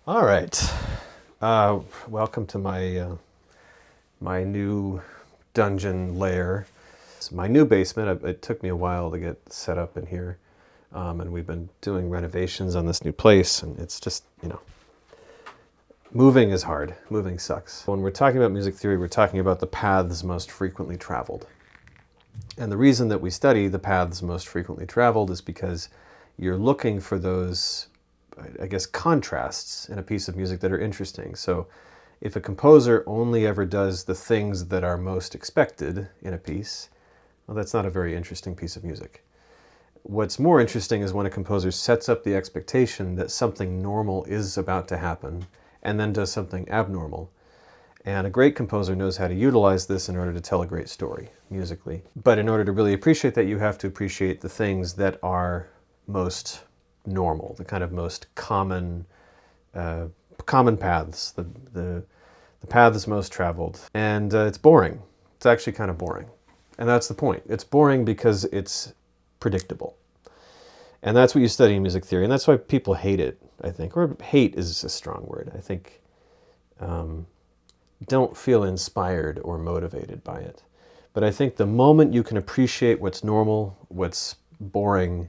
All right. Welcome to my new dungeon lair. It's my new basement. It took me a while to get set up in here, and we've been doing renovations on this new place, and it's just, moving is hard. Moving sucks. When we're talking about music theory, we're talking about the paths most frequently traveled. And the reason that we study the paths most frequently traveled is because you're looking for those, I guess, contrasts in a piece of music that are interesting. So if a composer only ever does the things that are most expected in a piece, well, that's not a very interesting piece of music. What's more interesting is when a composer sets up the expectation that something normal is about to happen and then does something abnormal. And a great composer knows how to utilize this in order to tell a great story musically. But in order to really appreciate that, you have to appreciate the things that are most normal, the kind of most common paths, the paths most traveled. And it's boring. It's actually kind of boring. And that's the point. It's boring because it's predictable. And that's what you study in music theory. And that's why people hate it, I think. Or hate is a strong word. I think don't feel inspired or motivated by it. But I think the moment you can appreciate what's normal, what's boring,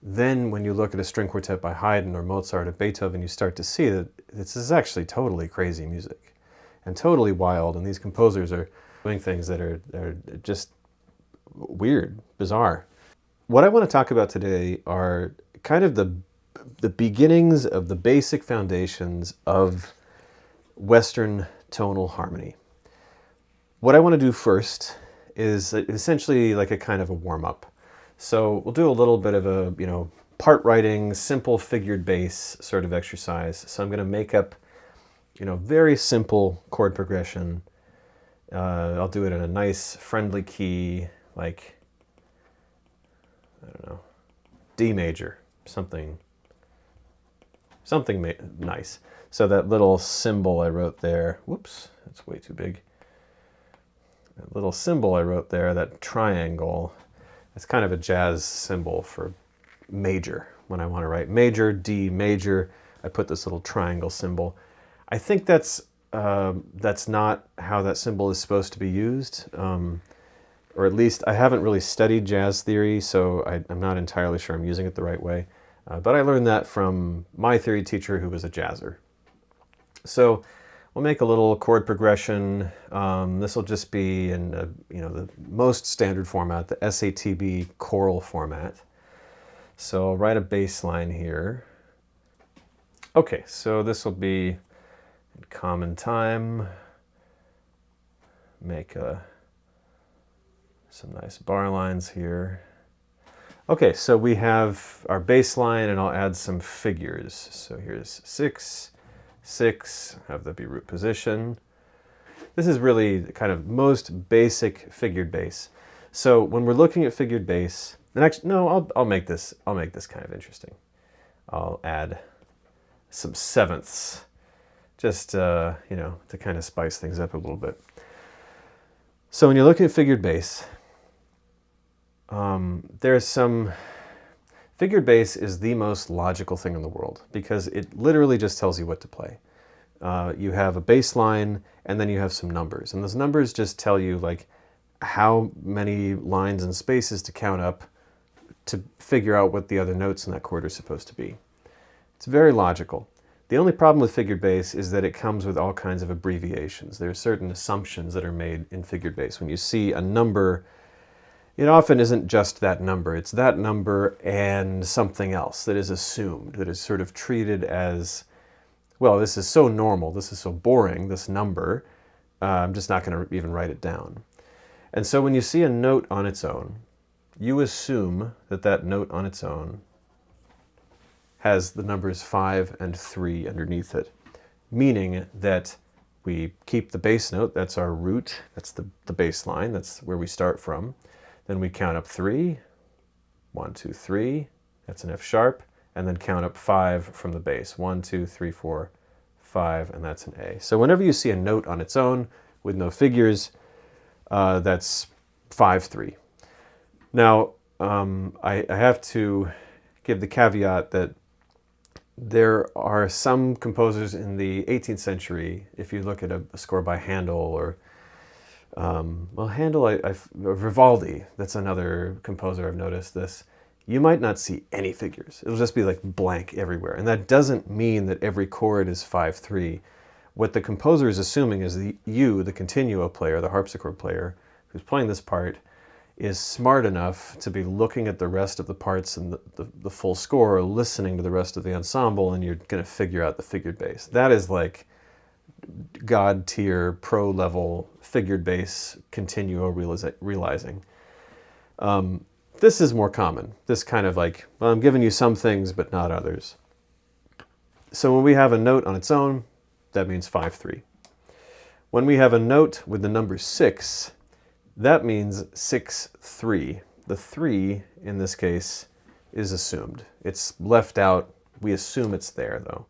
then when you look at a string quartet by Haydn or Mozart or Beethoven, you start to see that this is actually totally crazy music and totally wild. And these composers are doing things that are just weird, bizarre. What I want to talk about today are kind of the beginnings of the basic foundations of Western tonal harmony. What I want to do first is essentially like a kind of a warm-up. So we'll do a little bit of a, part writing, simple figured bass sort of exercise. So I'm going to make up, very simple chord progression. I'll do it in a nice, friendly key, like, I don't know, D major, something nice. So that little symbol I wrote there, whoops, that's way too big. That little symbol I wrote there, that triangle, it's kind of a jazz symbol for major. When I want to write major, D major, I put this little triangle symbol. I think that's not how that symbol is supposed to be used. Or at least I haven't really studied jazz theory, so I'm not entirely sure I'm using it the right way. But I learned that from my theory teacher who was a jazzer. So we'll make a little chord progression. This will just be in the most standard format, the SATB choral format. So I'll write a bass line here. Okay, so this will be in common time. Make some nice bar lines here. Okay, so we have our bass line, and I'll add some figures. So here's 6, 6, have that be root position. This is really the kind of most basic figured bass. So when we're looking at figured bass, and actually, no, I'll make this kind of interesting. I'll add some sevenths, just to kind of spice things up a little bit. So when you're looking at figured bass, there's some... Figured bass is the most logical thing in the world because it literally just tells you what to play. You have a bass line and then you have some numbers. And those numbers just tell you like how many lines and spaces to count up to figure out what the other notes in that chord are supposed to be. It's very logical. The only problem with figured bass is that it comes with all kinds of abbreviations. There are certain assumptions that are made in figured bass. When you see a number, it often isn't just that number. It's that number and something else that is assumed, that is sort of treated as, well, this is so normal, this is so boring, this number, I'm just not going to even write it down. And so when you see a note on its own, you assume that that note on its own has the numbers 5 and 3 underneath it, meaning that we keep the bass note, that's our root, that's the bass line, that's where we start from. Then we count up 3, 1, 2, 3, that's an F sharp, and then count up 5 from the bass, 1, 2, 3, 4, 5, and that's an A. So whenever you see a note on its own with no figures, that's 5, 3. Now, I have to give the caveat that There are some composers in the 18th century, if you look at a score by Handel or, well, Handel, Vivaldi, that's another composer I've noticed this, you might not see any figures. It'll just be like blank everywhere. And that doesn't mean that every chord is 5/3. What the composer is assuming is the continuo player, the harpsichord player, who's playing this part, is smart enough to be looking at the rest of the parts and the full score, or listening to the rest of the ensemble, and you're going to figure out the figured bass. That is like God tier, pro level figured bass continuo realizing. This is more common. This kind of like, well, I'm giving you some things, but not others. So when we have a note on its own, that means 5/3. When we have a note with the number 6, that means 6/3. The 3, in this case, is assumed. It's left out. We assume it's there, though.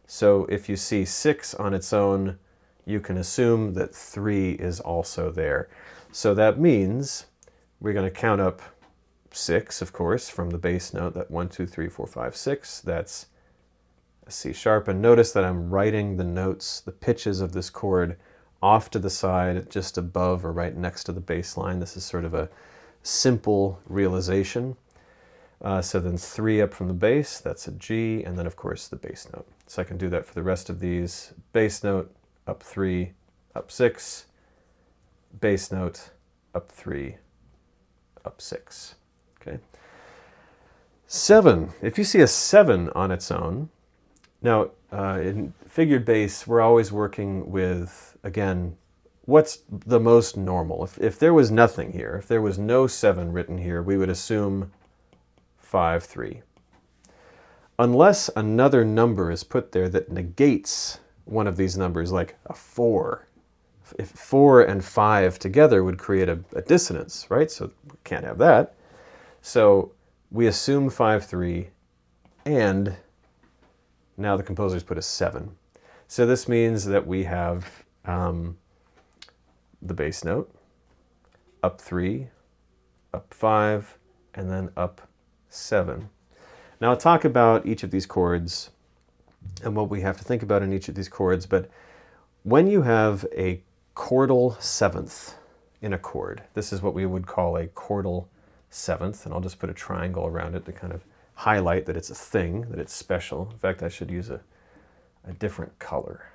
So if you see 6 on its own, you can assume that 3 is also there. So that means we're going to count up 6, of course, from the bass note, that 1, 2, 3, 4, 5, 6. That's a C sharp. And notice that I'm writing the notes, the pitches of this chord, off to the side, just above or right next to the bass line. This is sort of a simple realization. So then 3 up from the bass, that's a G, and then of course the bass note. So I can do that for the rest of these. Bass note, up 3, up 6, bass note, up 3, up 6. Okay. 7, if you see a 7 on its own, now in figured bass, we're always working with, again, what's the most normal? If there was nothing here, if there was no 7 written here, we would assume 5/3. Unless another number is put there that negates one of these numbers, like a 4. If 4 and 5 together would create a dissonance, right? So we can't have that. So we assume 5/3, and now the composer's put a 7. So this means that we have the bass note, up 3, up 5, and then up 7. Now I'll talk about each of these chords and what we have to think about in each of these chords, but when you have a chordal 7th in a chord, this is what we would call a chordal 7th, and I'll just put a triangle around it to kind of highlight that it's a thing, that it's special. In fact, I should use a different color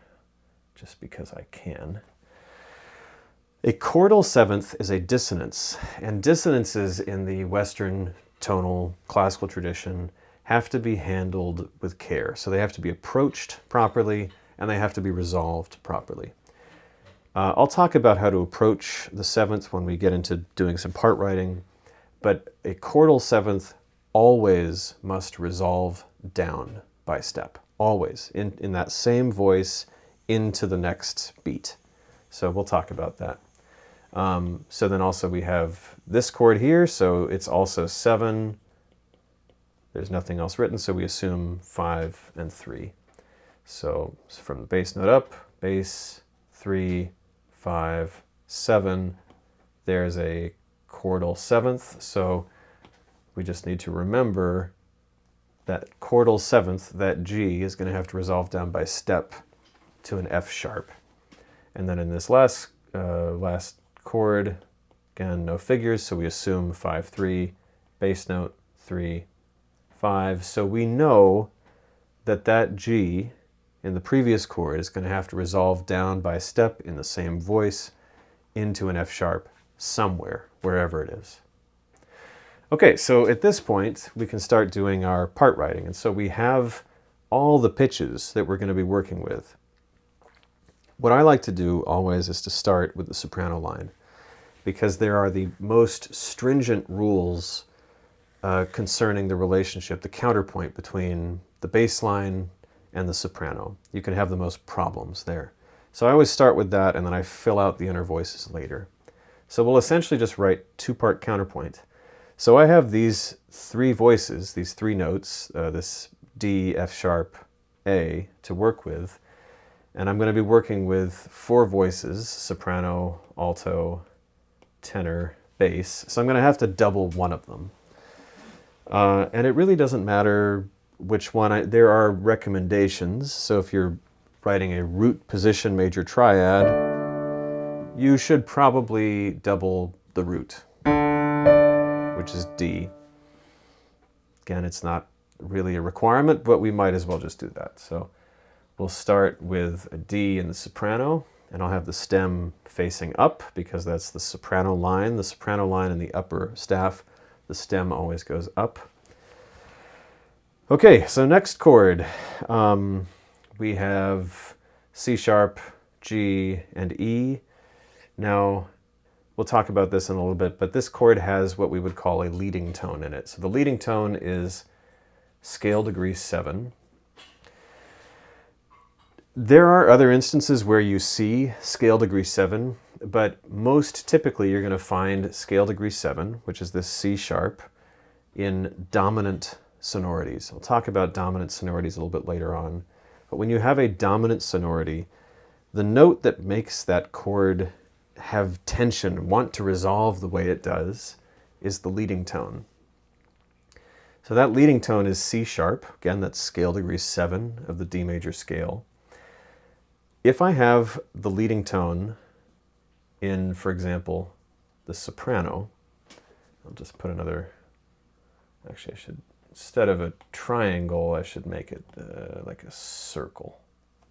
just because I can. A chordal 7th is a dissonance, and dissonances in the Western tonal classical tradition have to be handled with care. So they have to be approached properly, and they have to be resolved properly. I'll talk about how to approach the 7th when we get into doing some part writing, but a chordal 7th always must resolve down by step, always, in that same voice into the next beat. So we'll talk about that. So then also we have this chord here, so it's also 7. There's nothing else written, so we assume 5 and 3. So from the bass note up, bass, 3, 5, 7. There's a chordal 7th, so we just need to remember that chordal 7th, that G, is going to have to resolve down by step to an F sharp. And then in this last chord, again, no figures, so we assume 5/3, bass note 3, 5. So we know that that G in the previous chord is going to have to resolve down by step in the same voice into an F sharp somewhere, wherever it is. Okay, so at this point, we can start doing our part writing. And so we have all the pitches that we're going to be working with. What I like to do always is to start with the soprano line, because there are the most stringent rules concerning the relationship, the counterpoint between the bass line and the soprano. You can have the most problems there. So I always start with that, and then I fill out the inner voices later. So we'll essentially just write two-part counterpoint. So I have these 3 voices, these 3 notes, this D, F sharp, A, to work with. And I'm going to be working with 4 voices, soprano, alto, tenor, bass. So I'm going to have to double one of them. And it really doesn't matter which one. There are recommendations. So if you're writing a root position major triad, you should probably double the root, which is D. Again, it's not really a requirement, but we might as well just do that. So we'll start with a D in the soprano, and I'll have the stem facing up because that's the soprano line. The soprano line in the upper staff, the stem always goes up. Okay, so next chord, we have C sharp, G, and E. Now, we'll talk about this in a little bit, but this chord has what we would call a leading tone in it. So the leading tone is scale degree 7. There are other instances where you see scale degree 7, but most typically you're going to find scale degree 7, which is this C sharp, in dominant sonorities. I'll talk about dominant sonorities a little bit later on. But when you have a dominant sonority, the note that makes that chord have tension, want to resolve the way it does, is the leading tone. So that leading tone is C sharp. Again, that's scale degree 7 of the D major scale. If I have the leading tone in, for example, the soprano, I'll just put another, actually I should, instead of a triangle, I should make it like a circle.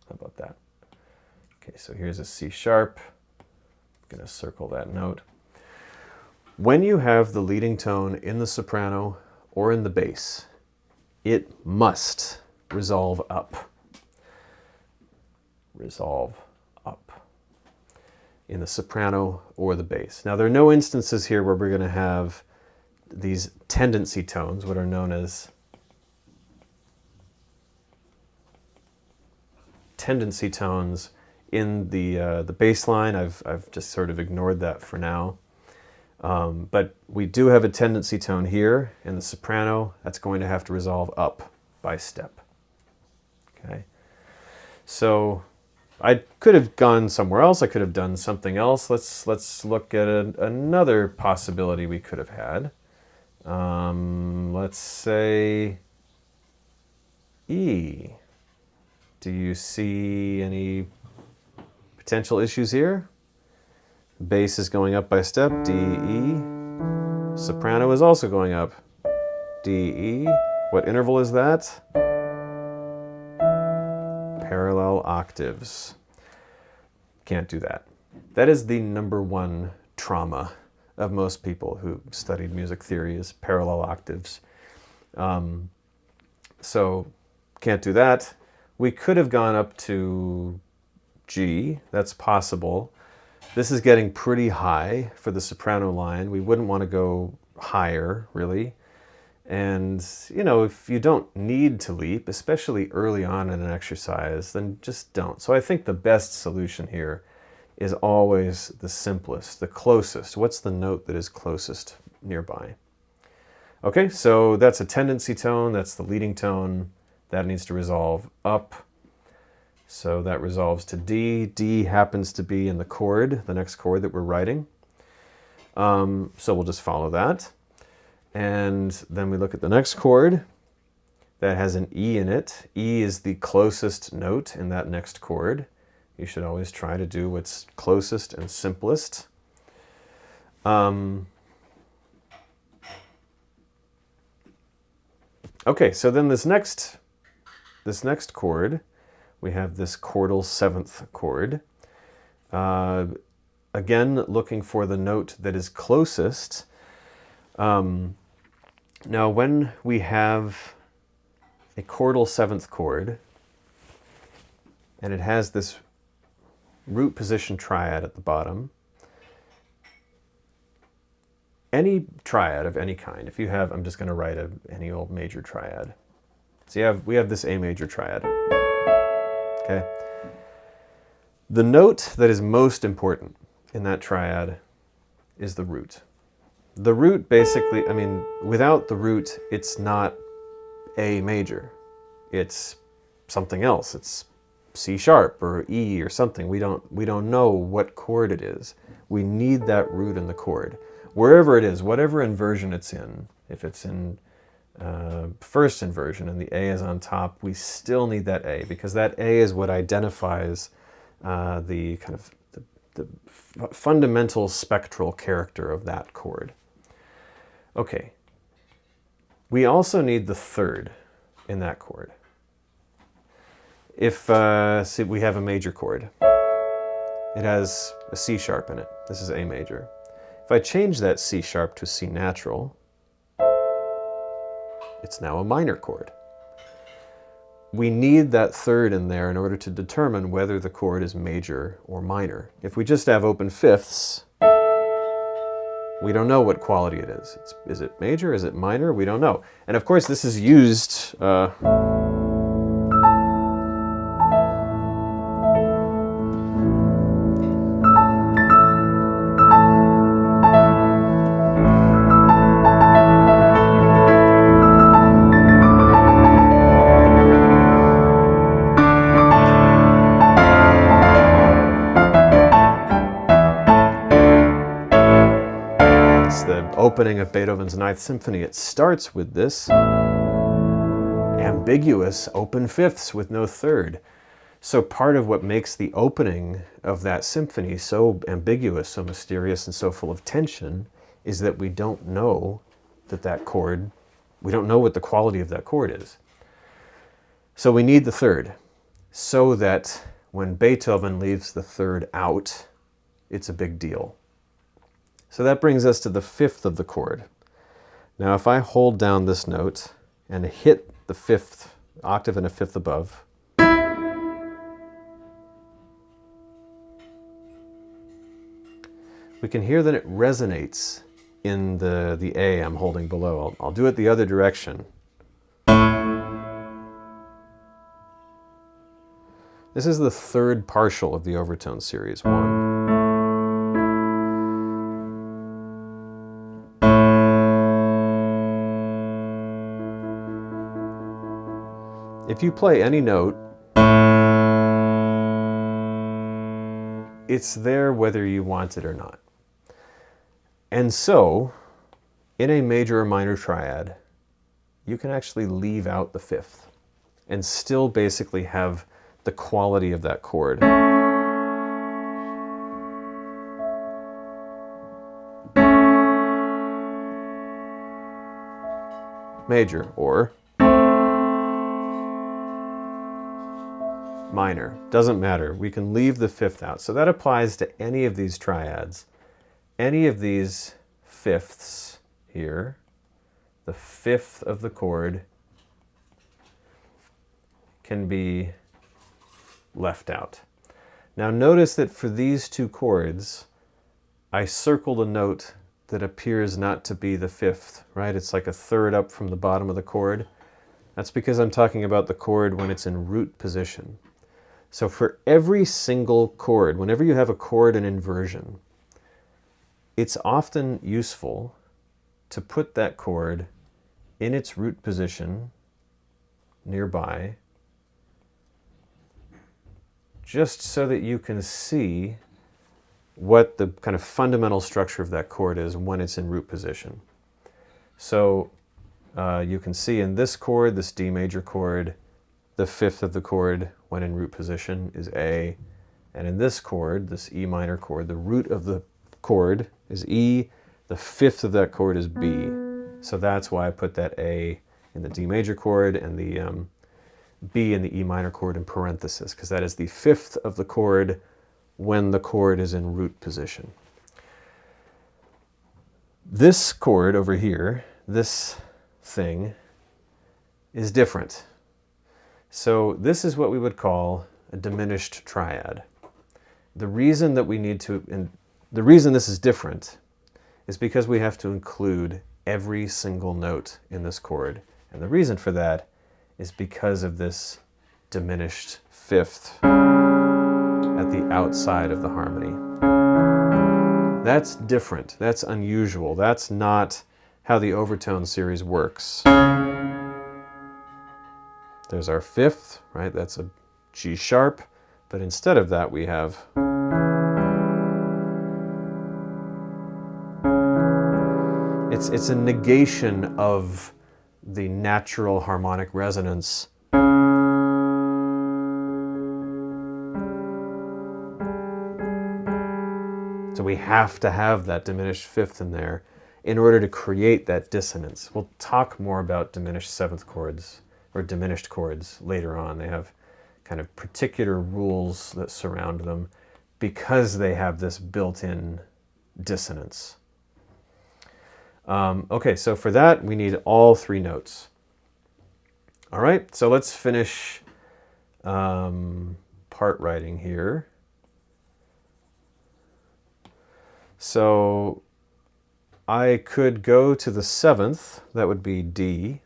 How about that? Okay, so here's a C sharp. I'm going to circle that note. When you have the leading tone in the soprano or in the bass, it must resolve up. Resolve up in the soprano or the bass. Now, there are no instances here where we're going to have these tendency tones, what are known as tendency tones in the bass line. I've just sort of ignored that for now. But we do have a tendency tone here in the soprano that's going to have to resolve up by step. Okay, so I could have gone somewhere else. I could have done something else. Let's look at another possibility we could have had. Let's say E. Do you see any potential issues here? Bass is going up by step, D, E. Soprano is also going up, D, E. What interval is that? Parallel octaves. Can't do that. That is the number one trauma of most people who studied music theory, is parallel octaves. So can't do that. We could have gone up to G. That's possible. This is getting pretty high for the soprano line. We wouldn't want to go higher, really. And, you know, if you don't need to leap, especially early on in an exercise, then just don't. So I think the best solution here is always the simplest, the closest. What's the note that is closest nearby? Okay, so that's a tendency tone. That's the leading tone. That needs to resolve up. So that resolves to D. D happens to be in the chord, the next chord that we're writing. So we'll just follow that. And then we look at the next chord that has an E in it. E is the closest note in that next chord. You should always try to do what's closest and simplest. Okay, so then this next chord, we have this chordal 7th chord. Again, looking for the note that is closest. Now, when we have a chordal 7th chord, and it has this root position triad at the bottom, any triad of any kind, if you have, I'm just going to write any old major triad. So we have this A major triad. Okay. The note that is most important in that triad is the root. The root basically, I mean, without the root, it's not A major. It's something else. It's C sharp or E or something. We don't know what chord it is. We need that root in the chord. Wherever it is, whatever inversion it's in, if it's in first inversion and the A is on top, we still need that A, because that A is what identifies the kind of the fundamental spectral character of that chord. Okay. We also need the third in that chord. If see, we have a major chord, it has a C sharp in it. This is A major. If I change that C sharp to C natural, it's now a minor chord. We need that third in there in order to determine whether the chord is major or minor. If we just have open fifths, we don't know what quality it is. Is it major? Is it minor? We don't know. And of course, this is used opening of Beethoven's Ninth Symphony. It starts with this ambiguous open fifths with no third. So part of what makes the opening of that symphony so ambiguous, so mysterious, and so full of tension is that we don't know that chord, we don't know what the quality of that chord is. So we need the third, so that when Beethoven leaves the third out, it's a big deal. So that brings us to the fifth of the chord. Now if I hold down this note and hit the fifth octave and a fifth above, we can hear that it resonates in the A I'm holding below. I'll do it the other direction. This is the third partial of the overtone series. 1. If you play any note, it's there whether you want it or not. And so, in a major or minor triad, you can actually leave out the fifth and still basically have the quality of that chord. Major or minor, doesn't matter. We can leave the fifth out. So that applies to any of these triads. Any of these fifths here, the fifth of the chord can be left out. Now notice that for these two chords, I circled a note that appears not to be the fifth, right? It's like a third up from the bottom of the chord. That's because I'm talking about the chord when it's in root position. So for every single chord, whenever you have a chord in inversion, it's often useful to put that chord in its root position nearby, just so that you can see what the kind of fundamental structure of that chord is when it's in root position. So you can see in this chord, this D major chord, the fifth of the chord when in root position is A, and in this chord, this E minor chord, the root of the chord is E, the fifth of that chord is B. So that's why I put that A in the D major chord and the B in the E minor chord in parenthesis, because that is the fifth of the chord when the chord is in root position. This chord over here, this thing, is different. So this is what we would call a diminished triad. The reason that we need to, and the reason this is different is because we have to include every single note in this chord. And the reason for that is because of this diminished fifth at the outside of the harmony. That's different. That's unusual. That's not how the overtone series works. There's our fifth, right? That's a G sharp, but instead of that we have it's a negation of the natural harmonic resonance. So we have to have that diminished fifth in there in order to create that dissonance. We'll talk more about diminished seventh chords or diminished chords later on. They have kind of particular rules that surround them because they have this built-in dissonance. Okay, so for that we need all three notes. All right, so let's finish part writing here. So I could go to the seventh, that would be D,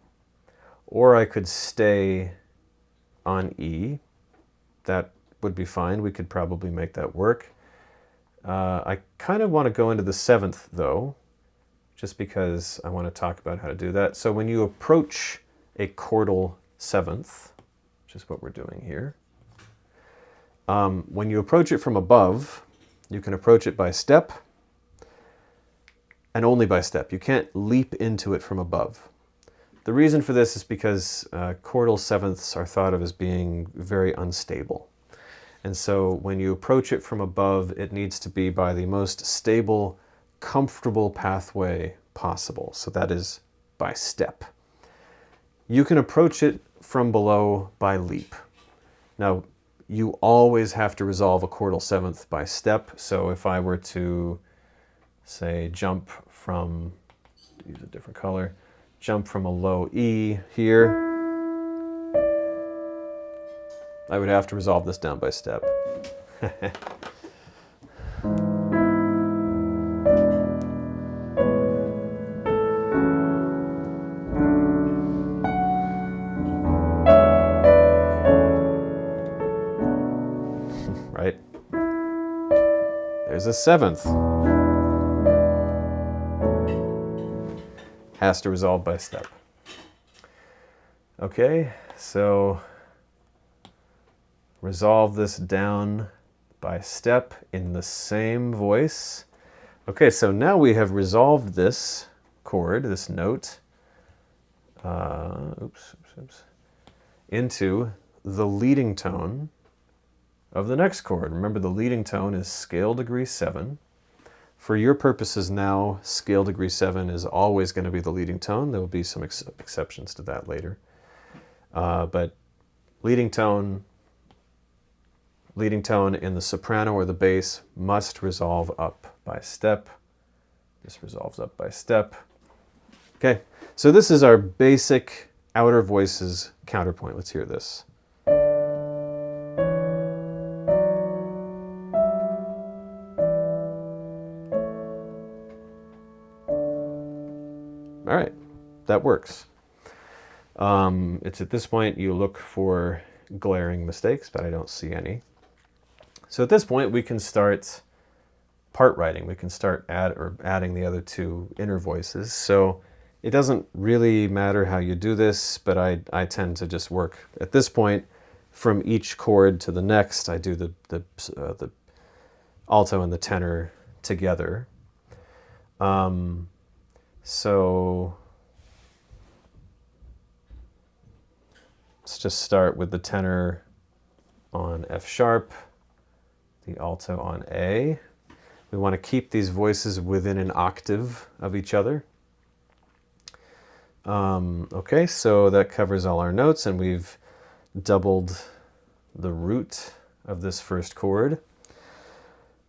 or I could stay on E. That would be fine. We could probably make that work. I kind of want to go into the seventh, though, just because I want to talk about how to do that. So when you approach a chordal seventh, which is what we're doing here, when you approach it from above, you can approach it by step, and only by step. You can't leap into it from above. The reason for this is because chordal sevenths are thought of as being very unstable. And so when you approach it from above, it needs to be by the most stable, comfortable pathway possible. So that is by step. You can approach it from below by leap. Now, you always have to resolve a chordal seventh by step. So if I were to, say, jump from, use a different color, jump from a low E here, I would have to resolve this down by step. Right? There's a seventh. Has to resolve by step. Okay, so resolve this down by step in the same voice. Okay, so now we have resolved this chord, this note, into the leading tone of the next chord. Remember, the leading tone is scale degree 7. For your purposes now, scale degree 7 is always going to be the leading tone. There will be some exceptions to that later. But leading tone in the soprano or the bass must resolve up by step. This resolves up by step. Okay, so this is our basic outer voices counterpoint. Let's hear this. All right, that works. It's at this point you look for glaring mistakes, but I don't see any. So at this point we can start part writing. We can start adding the other two inner voices. So it doesn't really matter how you do this, but I tend to just work at this point from each chord to the next. I do the alto and the tenor together. So let's just start with the tenor on F sharp, the alto on A. We want to keep these voices within an octave of each other. Okay, so that covers all our notes, and we've doubled the root of this first chord.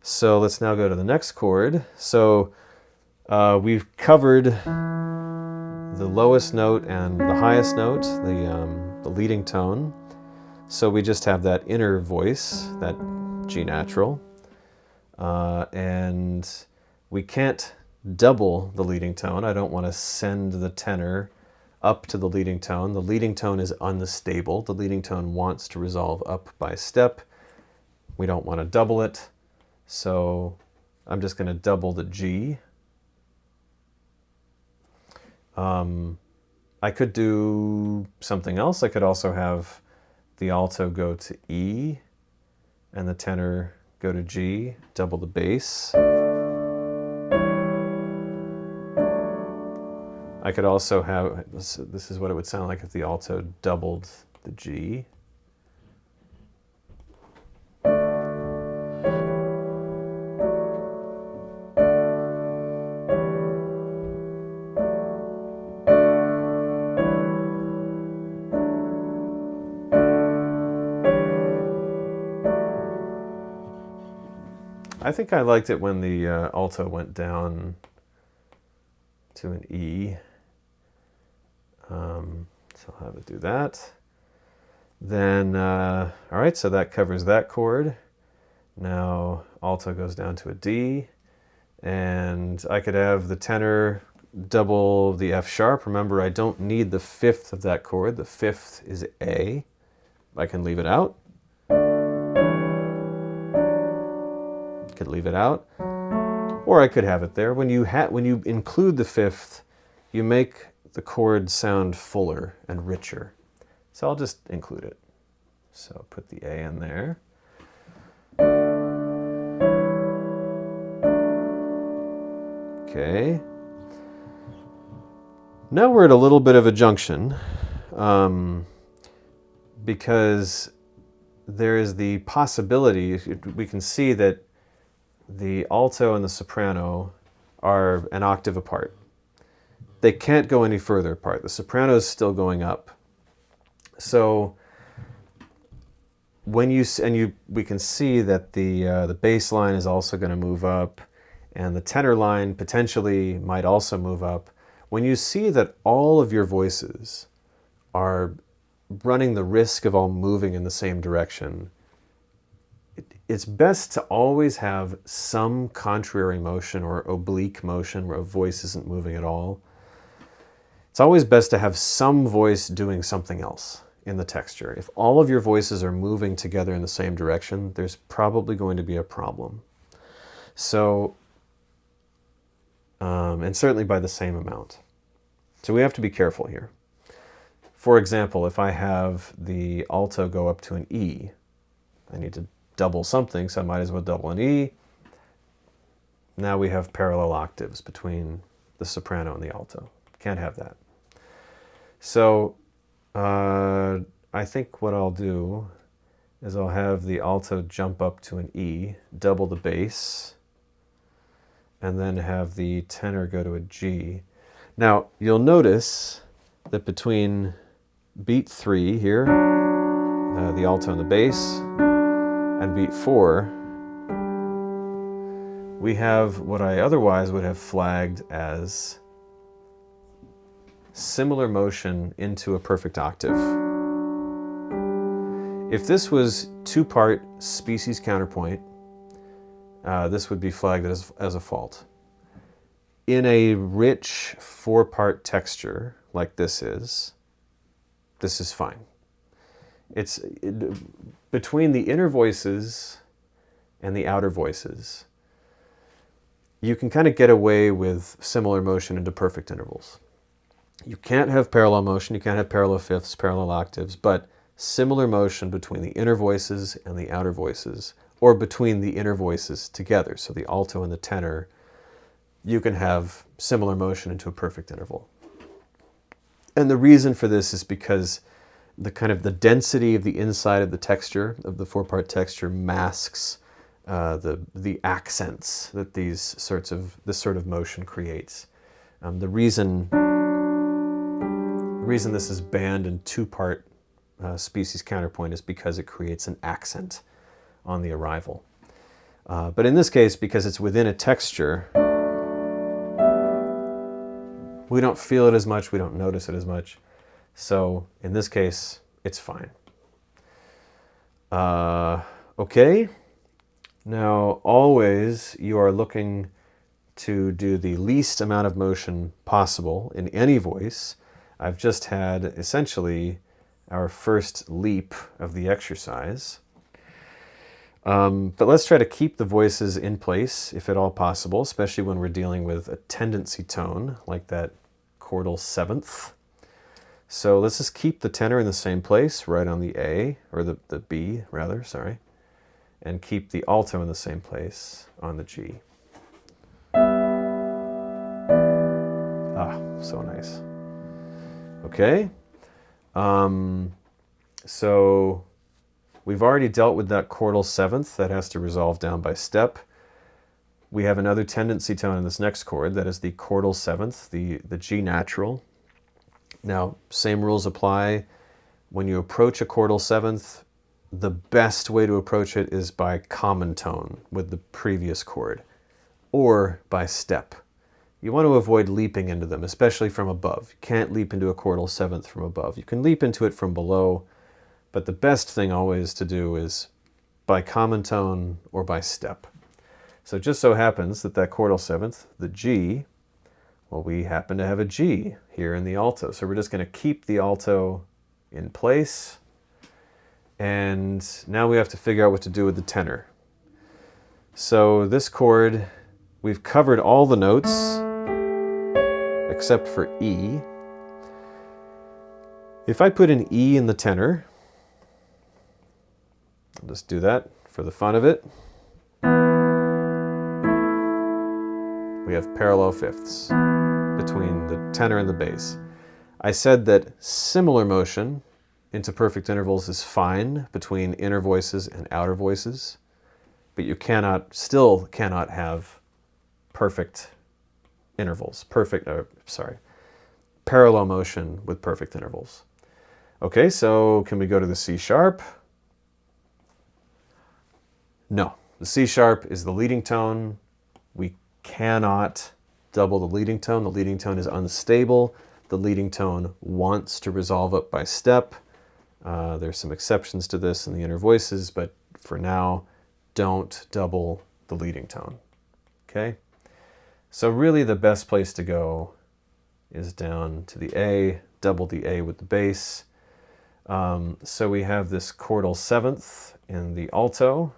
So let's now go to the next chord. So we've covered the lowest note and the highest note, the leading tone. So we just have that inner voice, that G natural. And we can't double the leading tone. I don't want to send the tenor up to the leading tone. The leading tone is unstable. The leading tone wants to resolve up by step. We don't want to double it. So I'm just going to double the G. I could do something else. I could also have the alto go to E and the tenor go to G, double the bass. I could also have, this is what it would sound like if the alto doubled the G. I think I liked it when the alto went down to an E. So I'll have it do that. Then, all right, so that covers that chord. Now alto goes down to a D, and I could have the tenor double the F sharp. Remember, I don't need the fifth of that chord. The fifth is A. I can leave it out. Could leave it out, or I could have it there. When you include the fifth, you make the chord sound fuller and richer. So I'll just include it. So put the A in there. Okay. Now we're at a little bit of a junction, because there is the possibility, we can see that the alto and the soprano are an octave apart. They can't go any further apart. The soprano is still going up. So when we can see that the bass line is also going to move up, and the tenor line potentially might also move up. When you see that all of your voices are running the risk of all moving in the same direction, it's best to always have some contrary motion or oblique motion where a voice isn't moving at all. It's always best to have some voice doing something else in the texture. If all of your voices are moving together in the same direction, there's probably going to be a problem. So, and certainly by the same amount. So we have to be careful here. For example, if I have the alto go up to an E, I need to double something, so I might as well double an E. Now we have parallel octaves between the soprano and the alto. Can't have that. So I think what I'll do is I'll have the alto jump up to an E, double the bass, and then have the tenor go to a G. Now you'll notice that between beat 3 here, the alto and the bass, and beat 4, we have what I otherwise would have flagged as similar motion into a perfect octave. If this was 2-part species counterpoint, this would be flagged as a fault. In a rich 4-part texture like this is fine. Between the inner voices and the outer voices, you can kind of get away with similar motion into perfect intervals. You can't have parallel motion, you can't have parallel fifths, parallel octaves, but similar motion between the inner voices and the outer voices, or between the inner voices together, so the alto and the tenor, you can have similar motion into a perfect interval. And the reason for this is because the density of the inside of the texture, of the 4-part texture, masks the accents that this sort of motion creates. The reason this is banned in 2-part species counterpoint is because it creates an accent on the arrival. But in this case, because it's within a texture, we don't feel it as much, we don't notice it as much. So in this case, it's fine. Okay. Now, always you are looking to do the least amount of motion possible in any voice. I've just had essentially our first leap of the exercise. But let's try to keep the voices in place, if at all possible, especially when we're dealing with a tendency tone, like that chordal 7th. So let's just keep the tenor in the same place, right on the A, or the B, rather, sorry, and keep the alto in the same place on the G. so nice. Okay. So we've already dealt with that chordal seventh that has to resolve down by step. We have another tendency tone in this next chord, that is the chordal seventh, the G natural. Now, same rules apply. When you approach a chordal seventh, the best way to approach it is by common tone with the previous chord, or by step. You want to avoid leaping into them, especially from above. You can't leap into a chordal seventh from above. You can leap into it from below, but the best thing always to do is by common tone or by step. So it just so happens that that chordal seventh, the G, well, we happen to have a G here in the alto. So we're just going to keep the alto in place. And now we have to figure out what to do with the tenor. So this chord, we've covered all the notes except for E. If I put an E in the tenor, I'll just do that for the fun of it. We have parallel fifths between the tenor and the bass. I said that similar motion into perfect intervals is fine between inner voices and outer voices, but you still cannot have perfect intervals, parallel motion with perfect intervals. Okay, so can we go to the C sharp? No, the C sharp is the leading tone. We cannot double the leading tone. The leading tone is unstable. The leading tone wants to resolve up by step. There's some exceptions to this in the inner voices, but for now, don't double the leading tone. Okay? So really the best place to go is down to the A, double the A with the bass. So we have this chordal seventh in the alto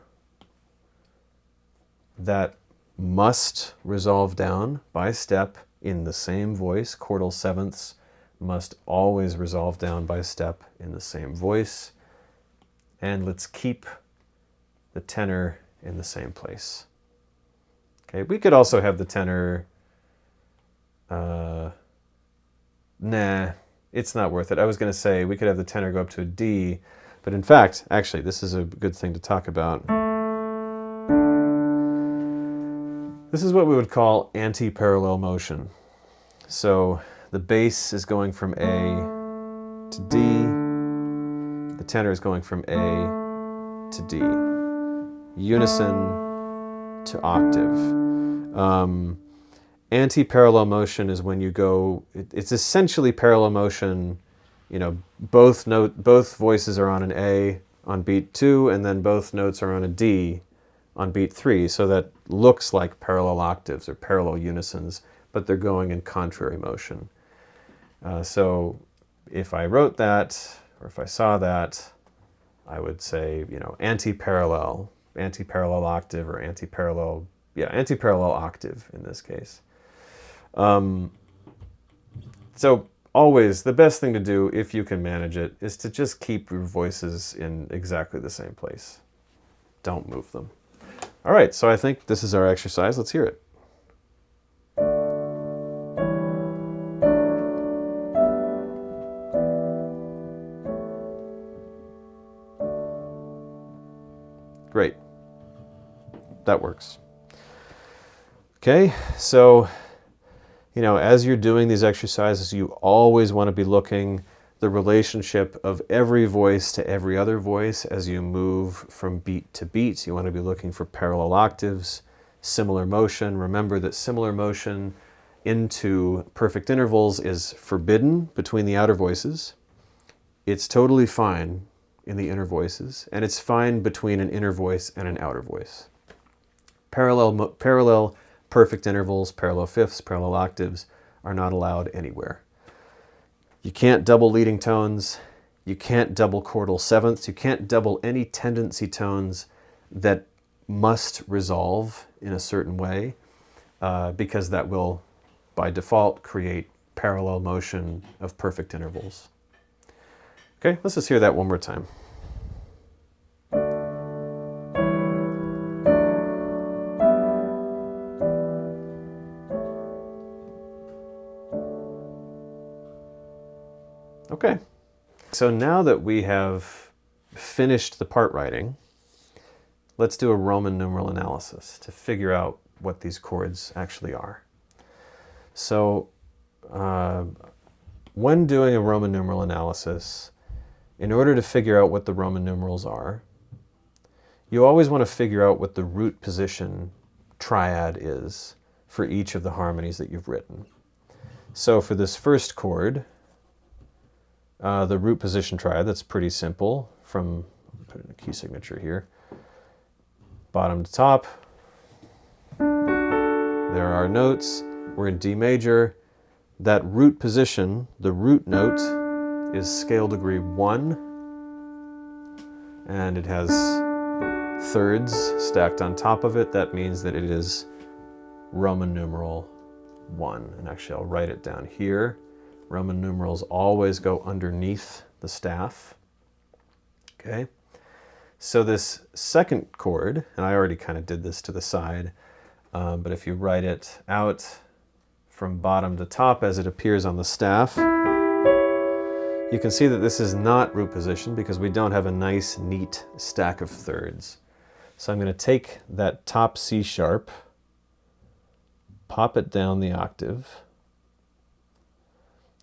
that must resolve down by step in the same voice. Chordal sevenths must always resolve down by step in the same voice. And let's keep the tenor in the same place. Okay, we could also have the tenor, nah, it's not worth it. I was going to say we could have the tenor go up to a D, but in fact, actually, this is a good thing to talk about. This is what we would call anti-parallel motion. So the bass is going from A to D, the tenor is going from A to D, unison to octave. Anti-parallel motion is when you go, it's essentially parallel motion, you know, both voices are on an A on beat 2, and then both notes are on a D on beat 3, so that looks like parallel octaves or parallel unisons, but they're going in contrary motion. So if I wrote that, or if I saw that, I would say, you know, anti-parallel octave, or anti-parallel octave in this case. So always, the best thing to do, if you can manage it, is to just keep your voices in exactly the same place. Don't move them. All right, so I think this is our exercise. Let's hear it. Great. That works. Okay, so, you know, as you're doing these exercises, you always want to be looking the relationship of every voice to every other voice as you move from beat to beat. You want to be looking for parallel octaves, similar motion. Remember that similar motion into perfect intervals is forbidden between the outer voices. It's totally fine in the inner voices, and it's fine between an inner voice and an outer voice. Parallel perfect intervals, parallel fifths, parallel octaves are not allowed anywhere. You can't double leading tones. You can't double chordal sevenths. You can't double any tendency tones that must resolve in a certain way, because that will, by default, create parallel motion of perfect intervals. Okay, let's just hear that one more time. Okay, so now that we have finished the part writing, let's do a Roman numeral analysis to figure out what these chords actually are. So when doing a Roman numeral analysis, in order to figure out what the Roman numerals are, you always want to figure out what the root position triad is for each of the harmonies that you've written. So for this first chord, the root position triad, that's pretty simple. From, put in a key signature here, bottom to top, there are our notes. We're in D major. That root position, the root note, is scale degree 1, and it has thirds stacked on top of it. That means that it is Roman numeral 1. And actually, I'll write it down here. Roman numerals always go underneath the staff. Okay, so this second chord, and I already kind of did this to the side, but if you write it out from bottom to top as it appears on the staff, you can see that this is not root position because we don't have a nice, neat stack of thirds. So I'm going to take that top C sharp, pop it down the octave,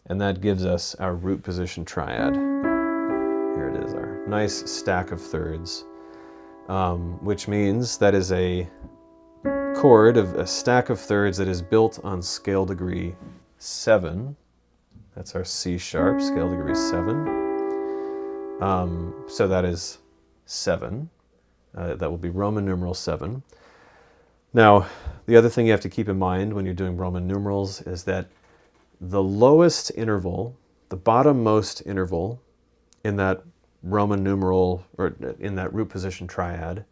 and that gives us our root position triad. Here it is, our nice stack of thirds, which means that is a chord of a stack of thirds that is built on scale degree 7. That's our C sharp, scale degree 7. So that is 7. That will be Roman numeral 7. Now, the other thing you have to keep in mind when you're doing Roman numerals is that the lowest interval, the bottommost interval in that Roman numeral, or in that root position triad,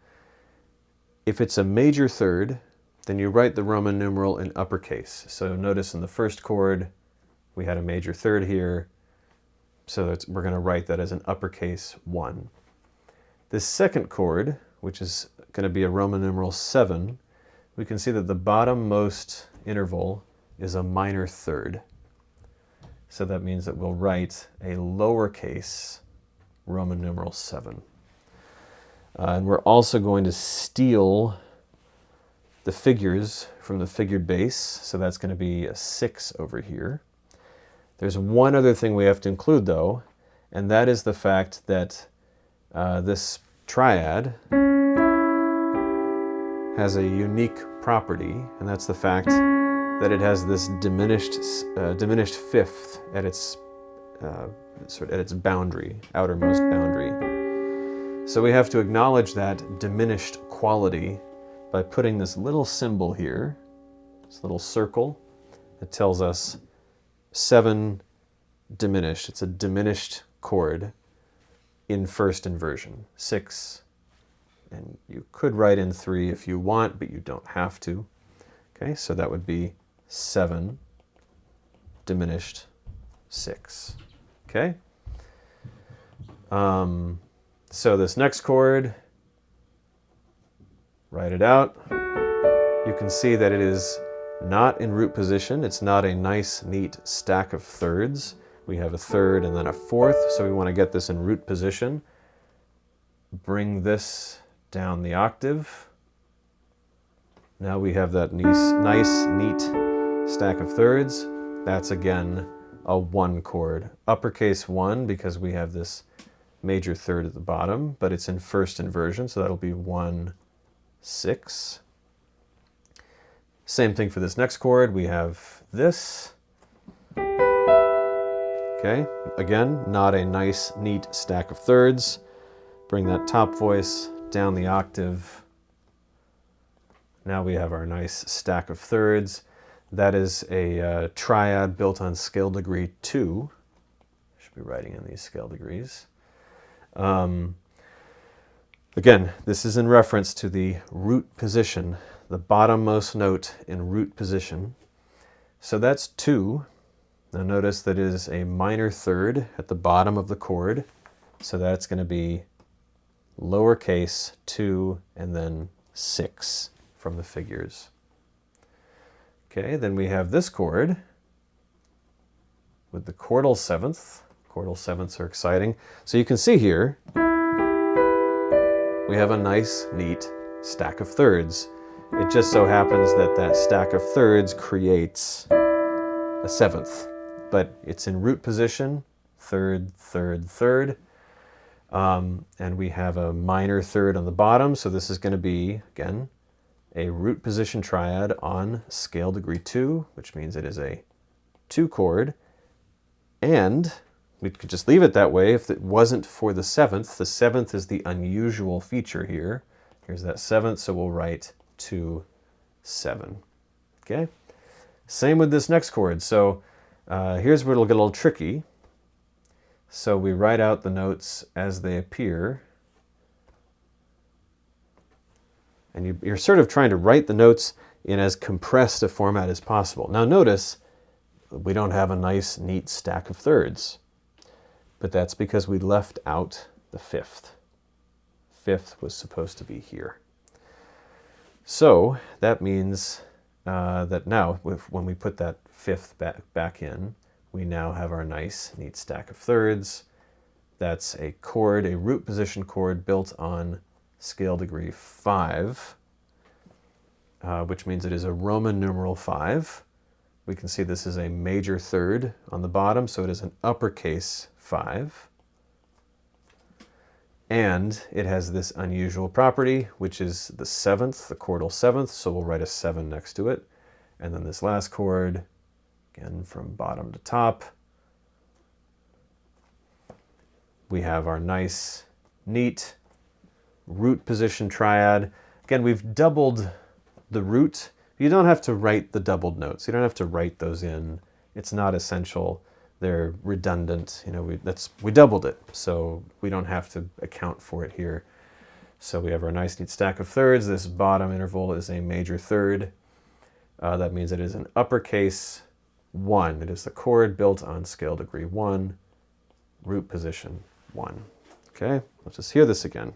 if it's a major third, then you write the Roman numeral in uppercase. So notice in the first chord, we had a major third here, so we're going to write that as an uppercase 1. This second chord, which is going to be a Roman numeral 7, we can see that the bottommost interval is a minor third. So that means that we'll write a lowercase Roman numeral 7. And we're also going to steal the figures from the figured bass, so that's going to be a 6 over here. There's one other thing we have to include, though, and that is the fact that this triad has a unique property, and that's the fact that it has this diminished fifth at its boundary, outermost boundary. So we have to acknowledge that diminished quality by putting this little symbol here, this little circle that tells us 7 diminished. It's a diminished chord in first inversion, 6. And you could write in 3 if you want, but you don't have to. Okay, so that would be 7 diminished 6. Okay? So this next chord, write it out. You can see that it is not in root position. It's not a nice, neat stack of thirds. We have a third and then a fourth, so we want to get this in root position. Bring this down the octave. Now we have that nice, neat stack of thirds. That's again a 1 chord. Uppercase 1 because we have this major third at the bottom, but it's in first inversion, so that'll be 1, 6. Same thing for this next chord. We have this. Okay, again, not a nice, neat stack of thirds. Bring that top voice down the octave. Now we have our nice stack of thirds. That is a triad built on scale degree 2. Should be writing in these scale degrees. Again, this is in reference to the root position, the bottommost note in root position. So that's 2. Now notice that it is a minor third at the bottom of the chord. So that's going to be lowercase 2 and then 6 from the figures. Okay, then we have this chord with the chordal 7th, Chordal sevenths are exciting. So you can see here, we have a nice, neat stack of thirds. It just so happens that that stack of thirds creates a seventh, but it's in root position, third, third, third. And we have a minor third on the bottom, so this is going to be, again, a root position triad on scale degree 2, which means it is a 2 chord. And we could just leave it that way if it wasn't for the seventh. The seventh is the unusual feature here. Here's that seventh, so we'll write 2, 7. Okay? Same with this next chord. So here's where it'll get a little tricky. So we write out the notes as they appear. And you're sort of trying to write the notes in as compressed a format as possible. Now notice, we don't have a nice, neat stack of thirds. But that's because we left out the fifth. Fifth was supposed to be here. So that means that now, when we put that fifth back in, we now have our nice, neat stack of thirds. That's a chord, a root position chord built on scale degree 5, which means it is a Roman numeral 5. We can see this is a major third on the bottom, so it is an uppercase 5. And it has this unusual property, which is the seventh, the chordal seventh, so we'll write a 7 next to it. And then this last chord, again from bottom to top, we have our nice, neat root position triad. Again, we've doubled the root. You don't have to write the doubled notes. You don't have to write those in. It's not essential. They're redundant. You know, we doubled it, so we don't have to account for it here. So we have our nice, neat stack of thirds. This bottom interval is a major third. That means it is an uppercase 1. It is the chord built on scale degree 1, root position 1. Okay, let's just hear this again.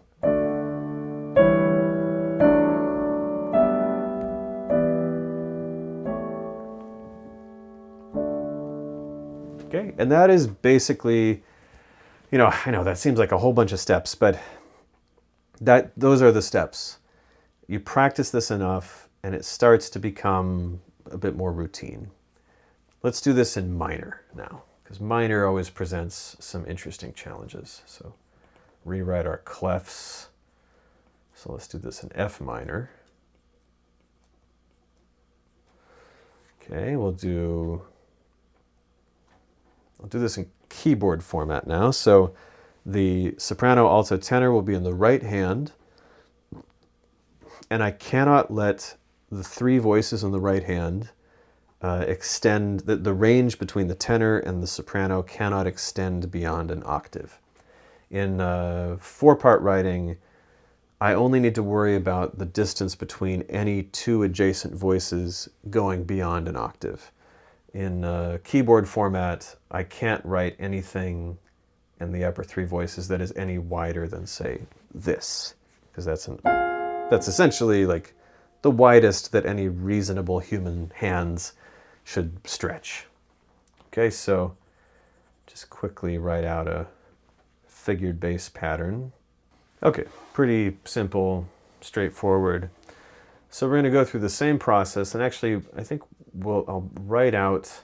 Okay, and that is basically, you know, I know that seems like a whole bunch of steps, but those are the steps. You practice this enough and it starts to become a bit more routine. Let's do this in minor now, because minor always presents some interesting challenges. So rewrite our clefs. So let's do this in F minor. Okay, I'll do this in keyboard format now. So the soprano, alto, tenor will be in the right hand, and I cannot let the 3 voices in the right hand extend, the range between the tenor and the soprano cannot extend beyond an octave. In 4-part writing, I only need to worry about the distance between any 2 adjacent voices going beyond an octave. In keyboard format, I can't write anything in the upper 3 voices that is any wider than, say, this, because that's essentially like the widest that any reasonable human hands should stretch. Okay, so just quickly write out a figured bass pattern. Okay, pretty simple, straightforward. So we're going to go through the same process, and actually I think I'll write out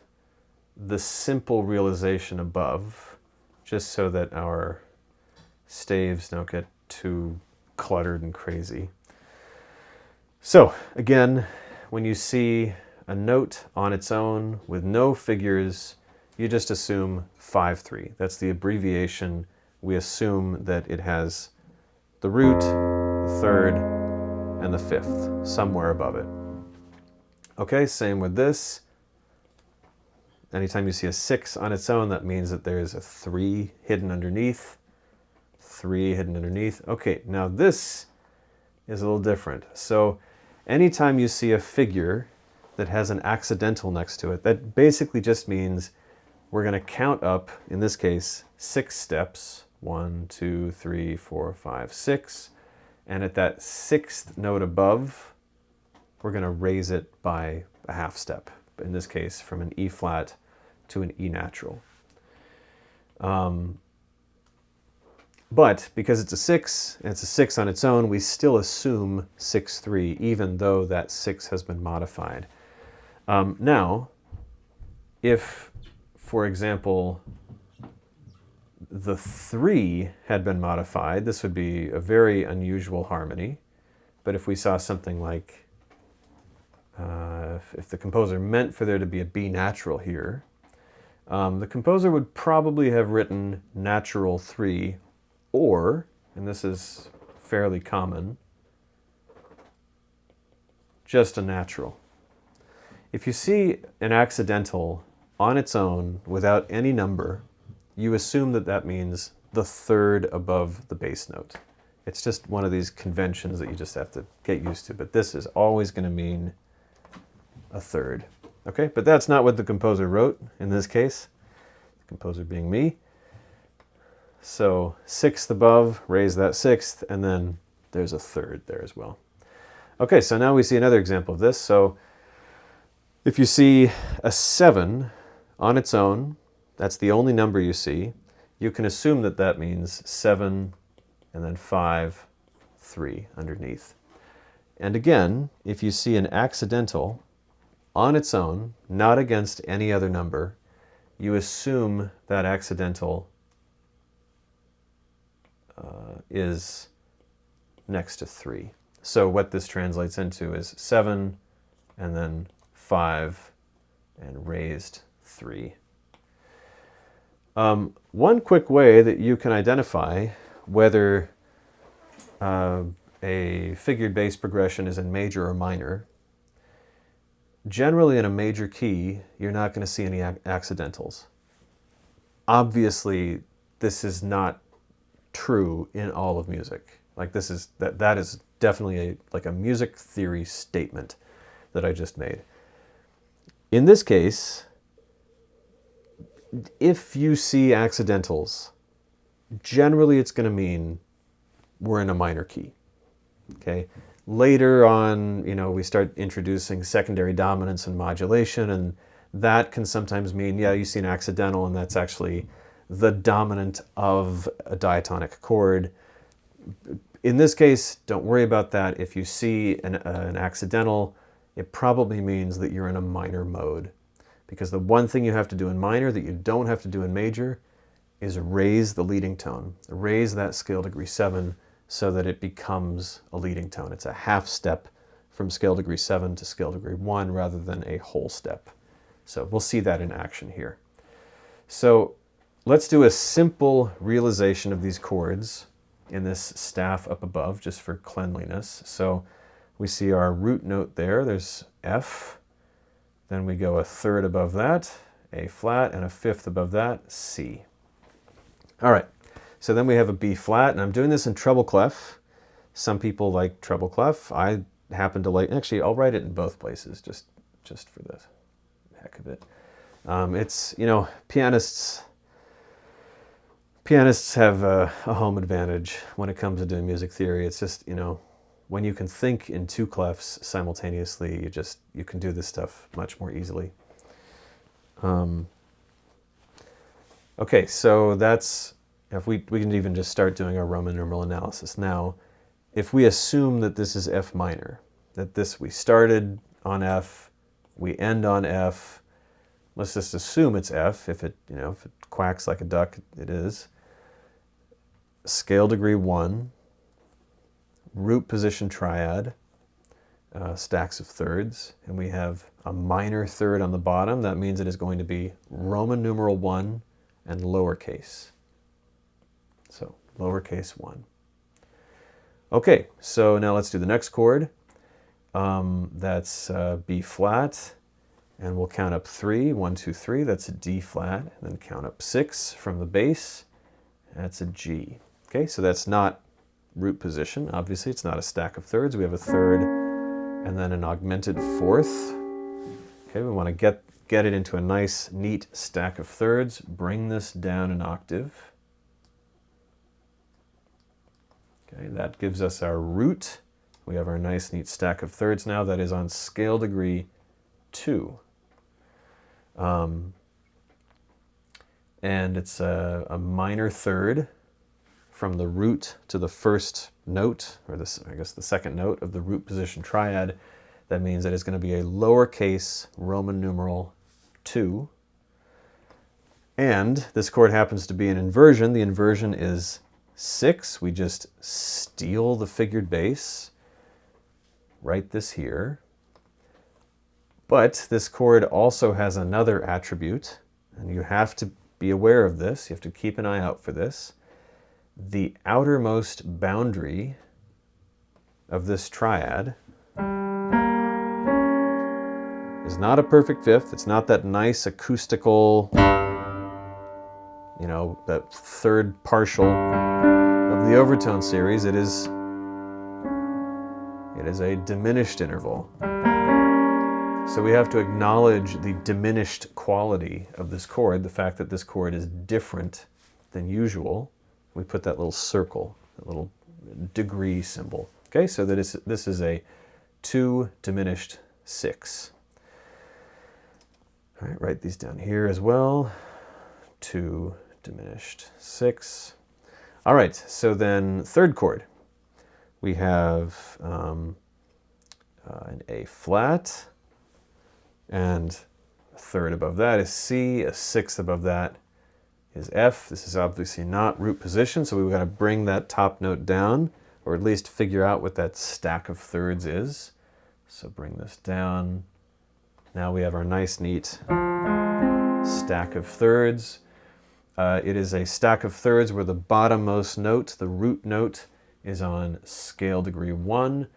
the simple realization above, just so that our staves don't get too cluttered and crazy. So again, when you see a note on its own with no figures, you just assume 5/3. That's the abbreviation. We assume that it has the root, the third, and the fifth somewhere above it. Okay, same with this. Anytime you see a 6 on its own, that means that there's a 3 hidden underneath. 3 hidden underneath. Okay, now this is a little different. So anytime you see a figure that has an accidental next to it, that basically just means we're going to count up, in this case, 6 steps. 1, 2, 3, 4, 5, 6. And at that 6th note above, we're going to raise it by a half step. In this case, from an E flat to an E natural. But because it's a 6, and it's a 6 on its own, we still assume 6-3, even though that 6 has been modified. Now, if, for example, the 3 had been modified, this would be a very unusual harmony. But if we saw something like, if the composer meant for there to be a B natural here, the composer would probably have written natural 3, or, and this is fairly common, just a natural. If you see an accidental on its own without any number, you assume that that means the third above the bass note. It's just one of these conventions that you just have to get used to, but this is always going to mean a third. Okay, but that's not what the composer wrote in this case, the composer being me. So 6th above, raise that 6th, and then there's a third there as well. Okay, so now we see another example of this. So if you see a 7 on its own, that's the only number you see, you can assume that that means 7 and then 5, 3 underneath. And again, if you see an accidental on its own, not against any other number, you assume that accidental is next to 3. So what this translates into is 7 and then 5 and raised 3. One quick way that you can identify whether a figured bass progression is in major or minor, generally in a major key, you're not going to see any accidentals. Obviously, this is not true in all of music. Like that is definitely like a music theory statement that I just made. In this case, if you see accidentals, generally it's going to mean we're in a minor key. Okay. Later on, we start introducing secondary dominance and modulation, and that can sometimes mean, yeah, you see an accidental, and that's actually the dominant of a diatonic chord. In this case, don't worry about that. If you see an accidental, it probably means that you're in a minor mode. Because the one thing you have to do in minor that you don't have to do in major is raise the leading tone. Raise that scale degree 7 so that it becomes a leading tone. It's a half step from scale degree 7 to scale degree 1 rather than a whole step. So we'll see that in action here. So let's do a simple realization of these chords in this staff up above, just for cleanliness. So we see our root note there. There's F. Then we go a third above that, A flat, and a fifth above that, C. All right, so then we have a B flat, and I'm doing this in treble clef. Some people like treble clef. I happen to like, actually, I'll write it in both places, just for the heck of it. It's, pianists have a home advantage when it comes to doing music theory. It's just, when you can think in two clefs simultaneously, you can do this stuff much more easily. Okay, so that's, if we can even just start doing our Roman numeral analysis now. If we assume that this is F minor, that we started on F, we end on F, let's just assume it's F. If it quacks like a duck, it is. Scale degree 1, root position triad, stacks of thirds, and we have a minor third on the bottom. That means it is going to be Roman numeral 1 and lowercase. So lowercase 1. Okay, so now let's do the next chord. That's B flat, and we'll count up 3. 1, 2, 3. That's a D flat. And then count up 6 from the bass. That's a G. Okay, so that's not root position. Obviously, it's not a stack of thirds. We have a third and then an augmented fourth. Okay, we want to get it into a nice, neat stack of thirds. Bring this down an octave. Okay, that gives us our root. We have our nice, neat stack of thirds now. That is on scale degree 2. and it's a minor third from the root to the first note, or this, I guess the second note of the root position triad. That means that it's going to be a lowercase Roman numeral 2. And this chord happens to be an inversion. The inversion is 6. We just steal the figured bass, write this here. But this chord also has another attribute, and you have to be aware of this. You have to keep an eye out for this. The outermost boundary of this triad is not a perfect fifth. It's not that nice acoustical, that third partial of the overtone series. It is a diminished interval. So we have to acknowledge the diminished quality of this chord, the fact that this chord is different than usual. We put that little circle, that little degree symbol. Okay, so that this is a 2 diminished 6. All right, write these down here as well. 2 diminished 6. All right, so then third chord. We have an A flat, and a third above that is C, a sixth above that is F. This is obviously not root position, so we've got to bring that top note down, or at least figure out what that stack of thirds is. So bring this down. Now we have our nice, neat stack of thirds. It is a stack of thirds where the bottommost note, the root note, is on scale degree 1.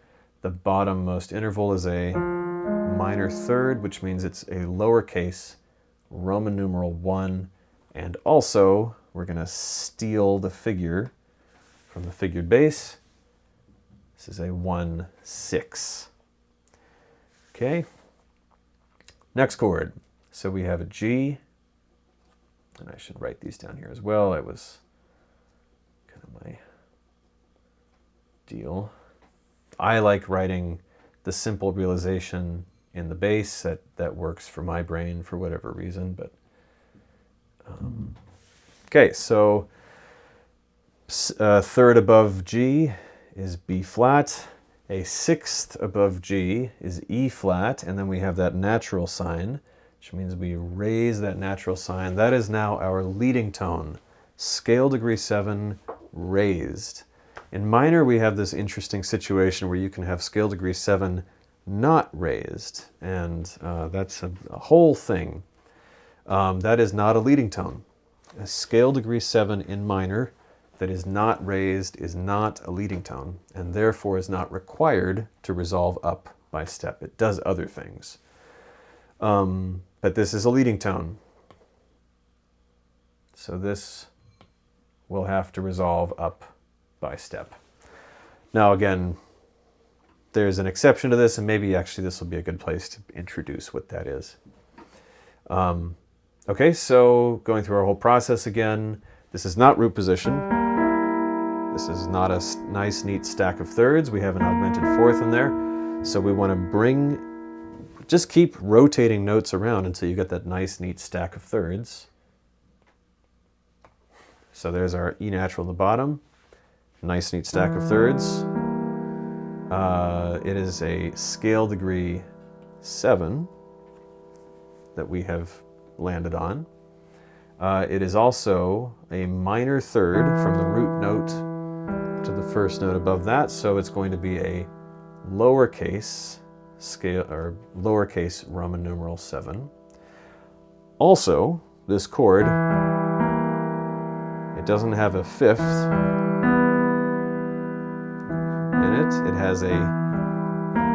The bottommost interval is a minor third, which means it's a lowercase Roman numeral 1. And also, we're going to steal the figure from the figured bass. This is a 1-6. Okay. Next chord. So we have a G. And I should write these down here as well. That was kind of my deal. I like writing the simple realization in the bass. That works for my brain for whatever reason, but okay, so third above G is B flat, a sixth above G is E flat, and then we have that natural sign, which means we raise that natural sign. That is now our leading tone, scale degree 7 raised. In minor, we have this interesting situation where you can have scale degree 7 not raised, and that's a whole thing. That is not a leading tone. A scale degree 7 in minor that is not raised is not a leading tone, and therefore is not required to resolve up by step. It does other things. But this is a leading tone. So this will have to resolve up by step. Now again, there's an exception to this, and maybe actually this will be a good place to introduce what that is. Okay, so going through our whole process again, this is not root position. This is not a nice, neat stack of thirds. We have an augmented fourth in there. So we want to just keep rotating notes around until you get that nice, neat stack of thirds. So there's our E natural in the bottom. Nice, neat stack of thirds. It is a scale degree 7 that we have landed on. It is also a minor third from the root note to the first note above that, so it's going to be a lowercase scale, or lowercase Roman numeral 7. Also, this chord, it doesn't have a fifth in it. It has a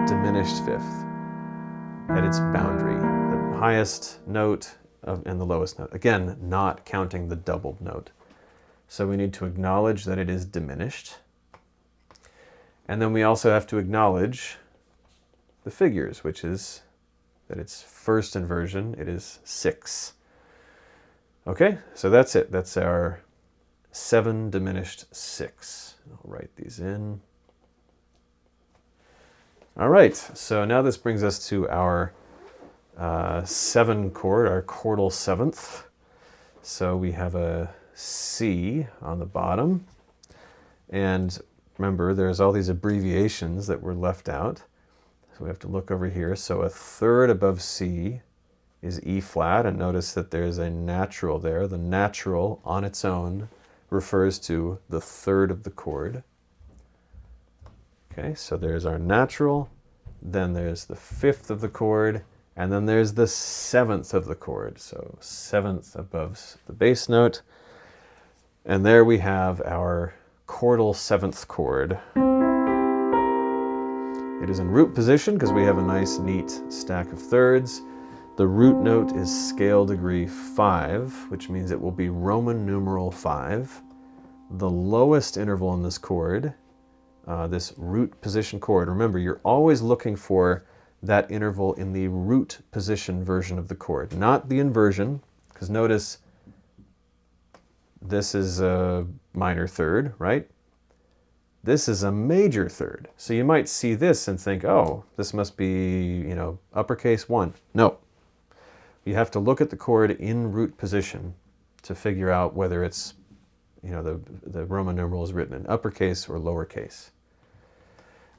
diminished fifth at its boundary, the highest note and the lowest note. Again, not counting the doubled note. So we need to acknowledge that it is diminished. And then we also have to acknowledge the figures, which is that its first inversion, it is 6. Okay, so that's it. That's our 7 diminished 6. I'll write these in. All right, so now this brings us to our 7 chord, our chordal 7th. So we have a C on the bottom. And remember, there's all these abbreviations that were left out. So we have to look over here. So a third above C is E flat, and notice that there's a natural there. The natural on its own refers to the third of the chord. Okay, so there's our natural, then there's the fifth of the chord, and then there's the seventh of the chord. So seventh above the bass note. And there we have our chordal seventh chord. It is in root position because we have a nice neat stack of thirds. The root note is scale degree 5, which means it will be Roman numeral 5. The lowest interval in this chord, this root position chord, remember, you're always looking for that interval in the root position version of the chord, not the inversion, because notice this is a minor third, right? This is a major third. So you might see this and think, oh, this must be, uppercase 1. No. You have to look at the chord in root position to figure out whether it's, the Roman numeral is written in uppercase or lowercase.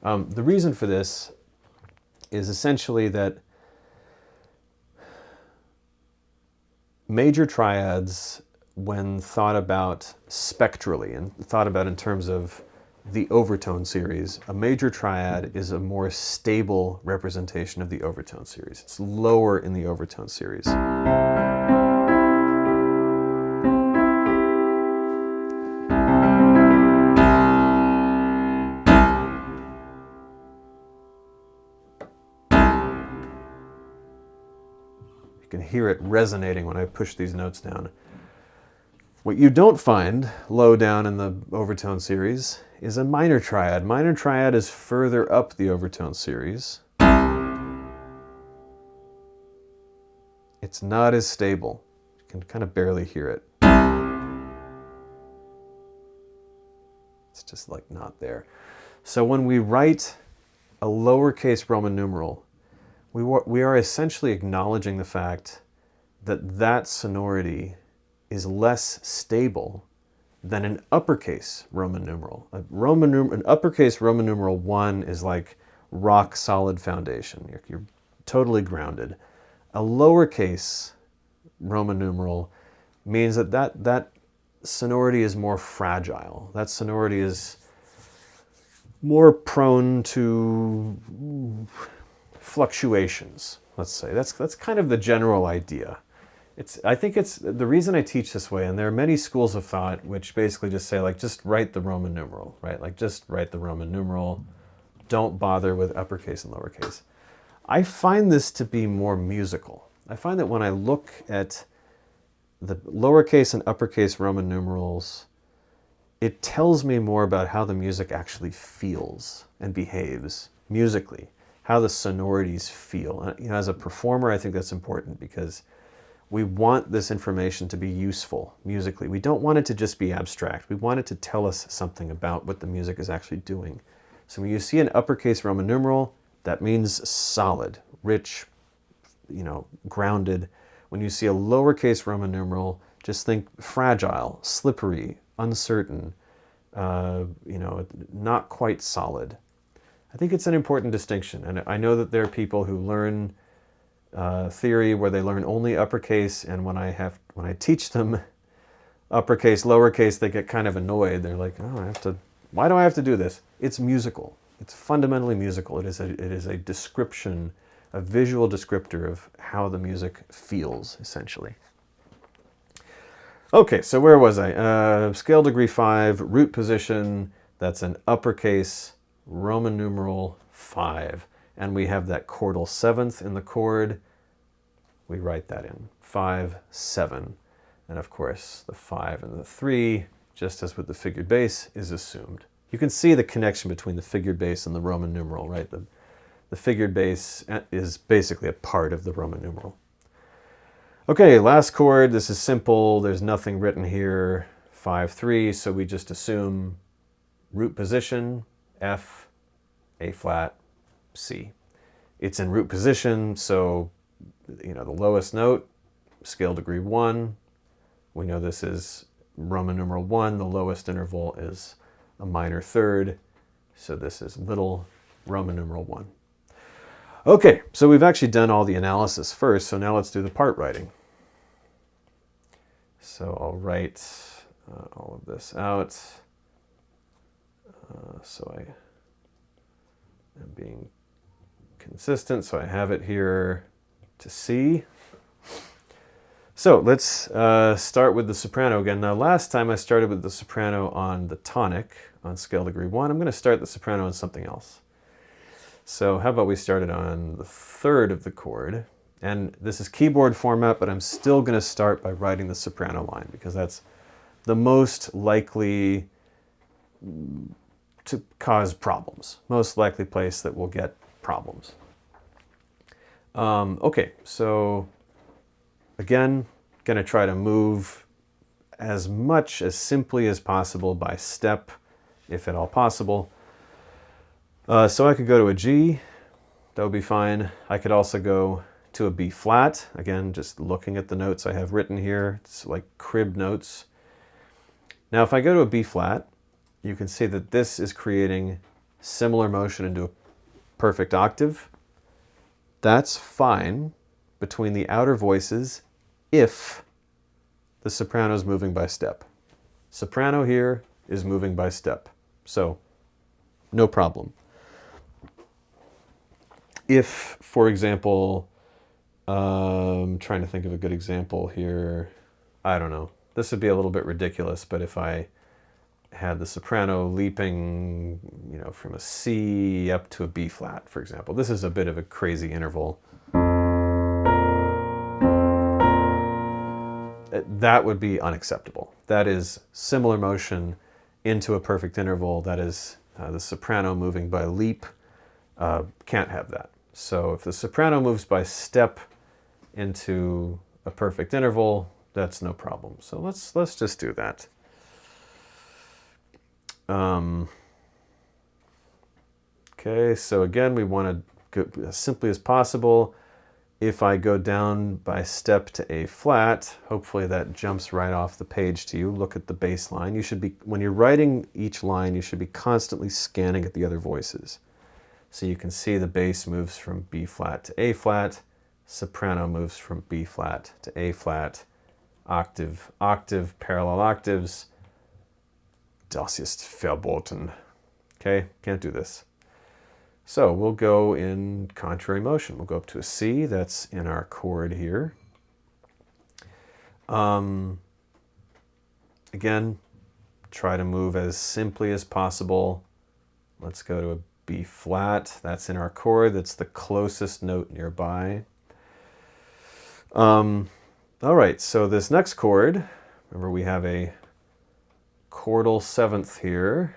The reason for this is essentially that major triads, when thought about spectrally and thought about in terms of the overtone series, a major triad is a more stable representation of the overtone series. It's lower in the overtone series. You can hear it resonating when I push these notes down. What you don't find low down in the overtone series is a minor triad. Minor triad is further up the overtone series. It's not as stable. You can kind of barely hear it. It's just like not there. So when we write a lowercase Roman numeral, we are essentially acknowledging the fact that that sonority is less stable than an uppercase Roman numeral. An uppercase Roman numeral 1 is like rock solid foundation. You're totally grounded. A lowercase Roman numeral means that sonority is more fragile. That sonority is more prone to fluctuations, let's say. That's kind of the general idea. I think it's the reason I teach this way, and there are many schools of thought which basically just say, like, just write the Roman numeral, right? Like, just write the Roman numeral. Don't bother with uppercase and lowercase. I find this to be more musical. I find that when I look at the lowercase and uppercase Roman numerals, it tells me more about how the music actually feels and behaves musically, how the sonorities feel. As a performer, I think that's important because we want this information to be useful musically. We don't want it to just be abstract. We want it to tell us something about what the music is actually doing. So when you see an uppercase Roman numeral, that means solid, rich, grounded. When you see a lowercase Roman numeral, just think fragile, slippery, uncertain, not quite solid. I think it's an important distinction. And I know that there are people who learn theory where they learn only uppercase, and when I teach them uppercase, lowercase, they get kind of annoyed. They're like, oh, why do I have to do this? It's musical. It's fundamentally musical. It is a description, a visual descriptor of how the music feels, essentially. Okay, so where was I? Scale degree 5, root position, that's an uppercase Roman numeral 5. And we have that chordal 7th in the chord. We write that in 5, 7. And of course, the 5 and the 3, just as with the figured bass, is assumed. You can see the connection between the figured bass and the Roman numeral, right? The figured bass is basically a part of the Roman numeral. Okay, last chord. This is simple. There's nothing written here. 5, 3, so we just assume root position, F, A flat, C. It's in root position, so the lowest note, scale degree 1, We know this is Roman numeral 1. The lowest interval is a minor third. So this is little Roman numeral 1. Okay, so we've actually done all the analysis first, so now let's do the part writing. So I'll write all of this out. So I am being consistent, so I have it here to see. So let's start with the soprano again. Now last time I started with the soprano on the tonic on scale degree 1. I'm going to start the soprano on something else. So how about we start it on the third of the chord? And this is keyboard format, but I'm still going to start by writing the soprano line because that's the most likely to cause problems. Most likely place that will get problems. Okay, so again, going to try to move as much as simply as possible by step, if at all possible. So I could go to a G, that would be fine. I could also go to a B flat. Again, just looking at the notes I have written here, it's like crib notes. Now if I go to a B flat, you can see that this is creating similar motion into a perfect octave. That's fine between the outer voices if the soprano is moving by step. Soprano here is moving by step, so no problem. If, for example, I'm trying to think of a good example here. I don't know. This would be a little bit ridiculous, but if I had the soprano leaping, you know, from a C up to a B flat, for example. This is a bit of a crazy interval. That would be unacceptable. That is similar motion into a perfect interval. That is the soprano moving by leap. Can't have that. So if the soprano moves by step into a perfect interval, that's no problem. So let's just do that. Okay, so again, we want to go as simply as possible. If I go down by step to A flat, hopefully that jumps right off the page to you. Look at the bass line. You should be, when you're writing each line, you should be constantly scanning at the other voices. So you can see the bass moves from B flat to A flat, soprano moves from B flat to A flat, octave, octave, parallel octaves. Das ist verboten. Okay, can't do this. So we'll go in contrary motion. We'll go up to a C. That's in our chord here. Again, try to move as simply as possible. Let's go to a B flat. That's in our chord. That's the closest note nearby. All right, so this next chord, remember we have a chordal seventh here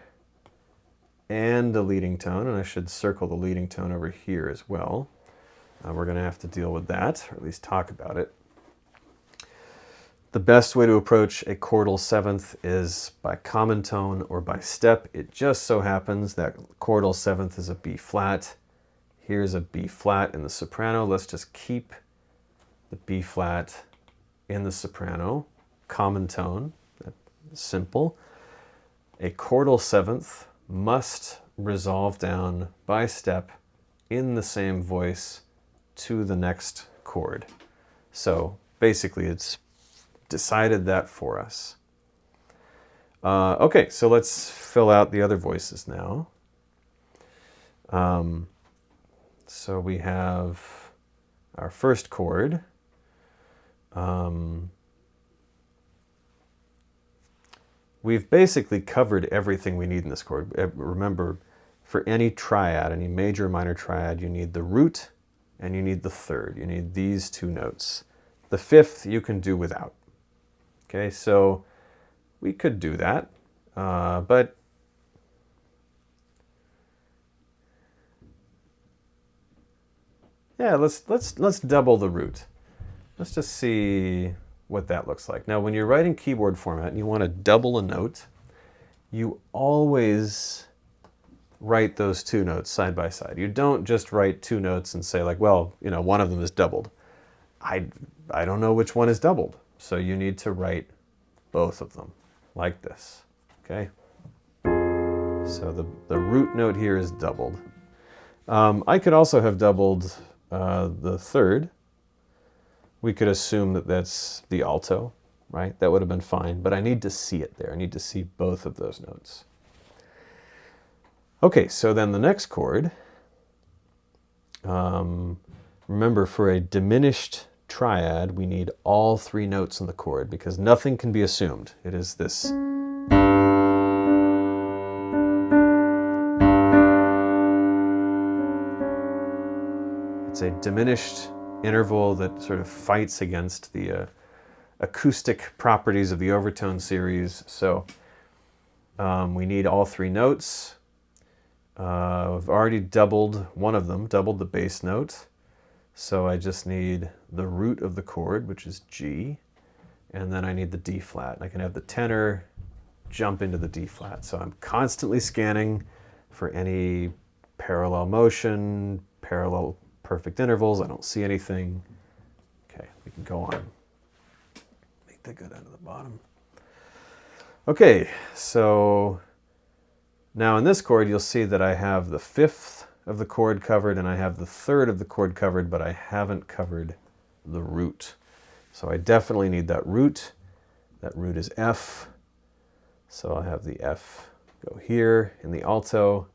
and a leading tone, and I should circle the leading tone over here as well. We're going to have to deal with that, or at least talk about it. The best way to approach a chordal seventh is by common tone or by step. It just so happens that chordal seventh is a B flat. Here's a B flat in the soprano. Let's just keep the B flat in the soprano. Common tone, simple. A chordal seventh must resolve down by step in the same voice to the next chord. So basically it's decided that for us. Okay, so let's fill out the other voices now. So we have our first chord. We've basically covered everything we need in this chord. Remember, for any triad, any major or minor triad, you need the root and you need the third. You need these two notes. The fifth you can do without. Okay, so we could do that, but yeah, let's double the root. Let's just see what that looks like. Now, when you're writing keyboard format and you want to double a note, you always write those two notes side by side. You don't just write two notes and say like, well, you know, one of them is doubled. I don't know which one is doubled. So you need to write both of them, like this, okay? So the root note here is doubled. I could also have doubled the third. We could assume that that's the alto, right? That would have been fine, but I need to see it there. I need to see both of those notes. Okay, so then the next chord, remember, for a diminished triad, we need all three notes in the chord because nothing can be assumed. It is this. It's a diminished interval that sort of fights against the acoustic properties of the overtone series. So we need all three notes. I've already doubled one of them, doubled the bass note. So I just need the root of the chord, which is G, and then I need the D flat. I can have the tenor jump into the D flat. So I'm constantly scanning for any parallel motion, parallel perfect intervals. I don't see anything. Okay, we can go on. Make that go down to the bottom. Okay, so now in this chord, you'll see that I have the fifth of the chord covered and I have the third of the chord covered, but I haven't covered the root. So I definitely need that root. That root is F. So I'll have the F go here in the alto,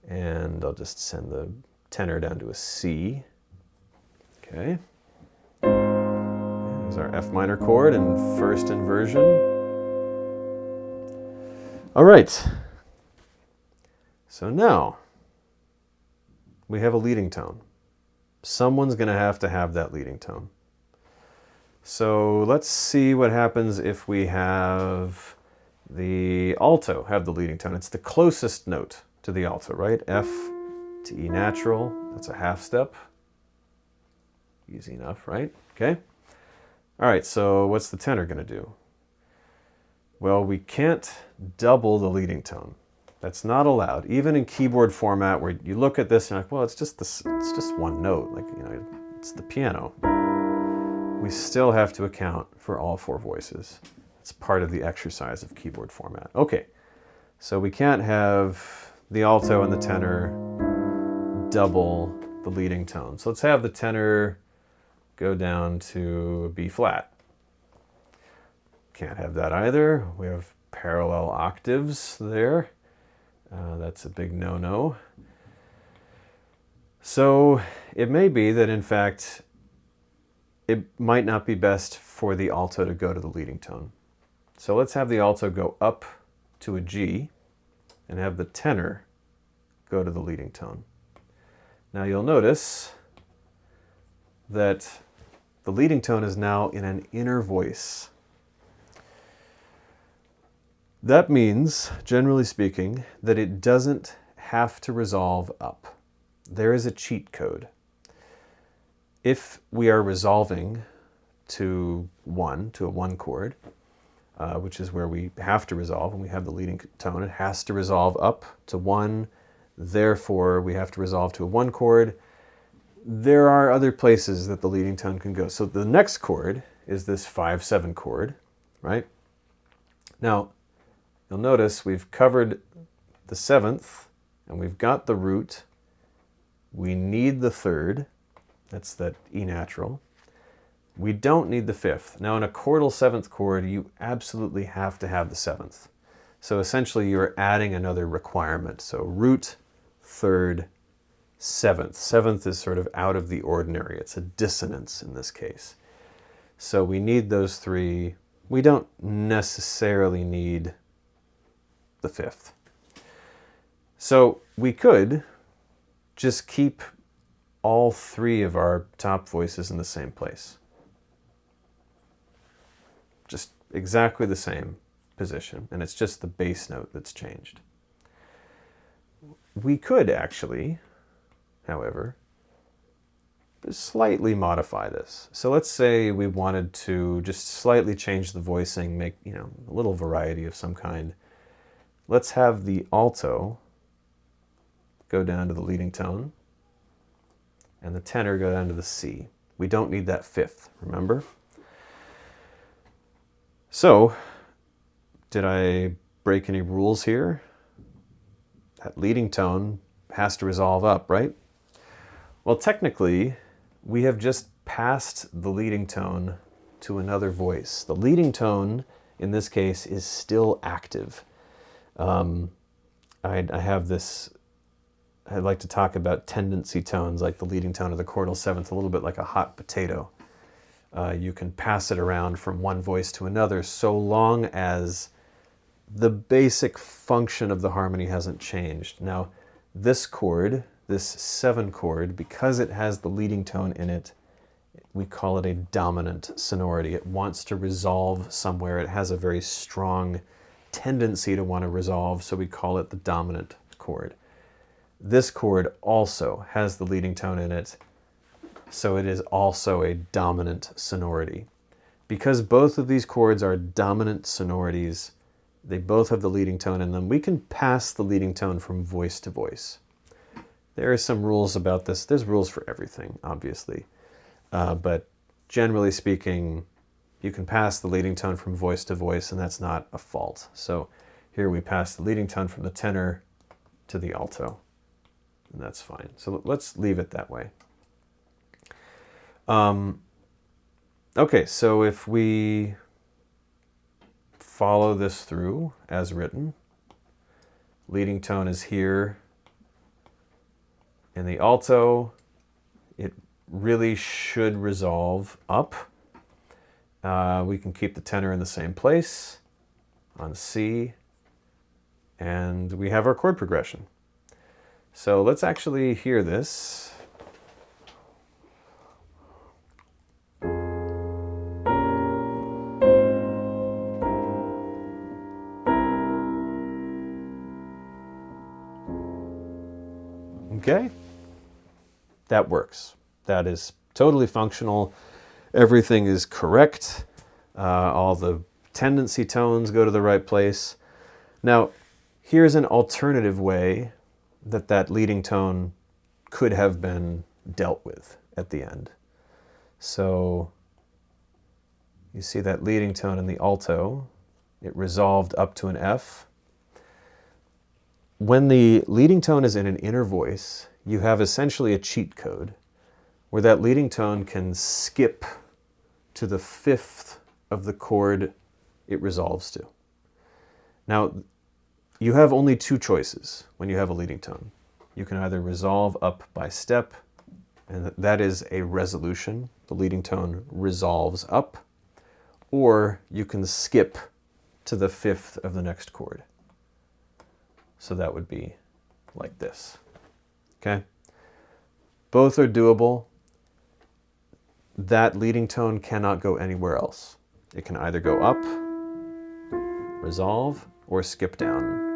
and I'll just send the tenor down to a C. Okay. There's our F minor chord in first inversion. All right. So now we have a leading tone. Someone's going to have that leading tone. So let's see what happens if we have the alto have the leading tone. It's the closest note to the alto, right? F to E natural. That's a half step. Easy enough, right? Okay. All right, so what's the tenor going to do? Well, we can't double the leading tone. That's not allowed. Even in keyboard format where you look at this and you're like, well, it's just one note. Like, you know, it's the piano. We still have to account for all four voices. It's part of the exercise of keyboard format. Okay, so we can't have the alto and the tenor double the leading tone. So let's have the tenor go down to a B flat. Can't have that either. We have parallel octaves there. That's a big no-no. So it may be that, in fact, it might not be best for the alto to go to the leading tone. So let's have the alto go up to a G and have the tenor go to the leading tone. Now you'll notice that the leading tone is now in an inner voice. That means, generally speaking, that it doesn't have to resolve up. There is a cheat code. If we are resolving to a one chord, which is where we have to resolve, and we have the leading tone, it has to resolve up to one, therefore we have to resolve to a one chord. There are other places that the leading tone can go. So the next chord is this 5/7 chord, right? Now, you'll notice we've covered the seventh, and we've got the root. We need the third. That's that E natural. We don't need the fifth. Now, in a chordal seventh chord, you absolutely have to have the seventh. So essentially, you're adding another requirement. So root, third, seventh. Seventh is sort of out of the ordinary. It's a dissonance in this case. So we need those three. We don't necessarily need the fifth. So we could just keep all three of our top voices in the same place. Just exactly the same position, and it's just the bass note that's changed. We could actually, however, slightly modify this. So let's say we wanted to just slightly change the voicing, make, a little variety of some kind. Let's have the alto go down to the leading tone and the tenor go down to the C. We don't need that fifth, remember? So, did I break any rules here? That leading tone has to resolve up, right? Well, technically, we have just passed the leading tone to another voice. The leading tone, in this case, is still active. I have this, I like to talk about tendency tones, like the leading tone of the chordal seventh, a little bit like a hot potato. You can pass it around from one voice to another so long as the basic function of the harmony hasn't changed. Now, this chord, this 7 chord, because it has the leading tone in it, we call it a dominant sonority. It wants to resolve somewhere. It has a very strong tendency to want to resolve, so we call it the dominant chord. This chord also has the leading tone in it, so it is also a dominant sonority. Because both of these chords are dominant sonorities, they both have the leading tone in them, we can pass the leading tone from voice to voice. There are some rules about this. There's rules for everything, obviously. But generally speaking, you can pass the leading tone from voice to voice, and that's not a fault. So here we pass the leading tone from the tenor to the alto, and that's fine. So let's leave it that way. Okay, so if we follow this through as written, leading tone is here. In the alto, it really should resolve up. We can keep the tenor in the same place on C, and we have our chord progression. So let's actually hear this. Okay, that works. That is totally functional. Everything is correct. All the tendency tones go to the right place. Now, here's an alternative way that leading tone could have been dealt with at the end. So you see that leading tone in the alto, it resolved up to an F. When the leading tone is in an inner voice, you have essentially a cheat code where that leading tone can skip to the 5th of the chord it resolves to. Now, you have only 2 choices when you have a leading tone. You can either resolve up by step, and that is a resolution. The leading tone resolves up, or you can skip to the 5th of the next chord. So that would be like this, okay? Both are doable. That leading tone cannot go anywhere else. It can either go up, resolve, or skip down.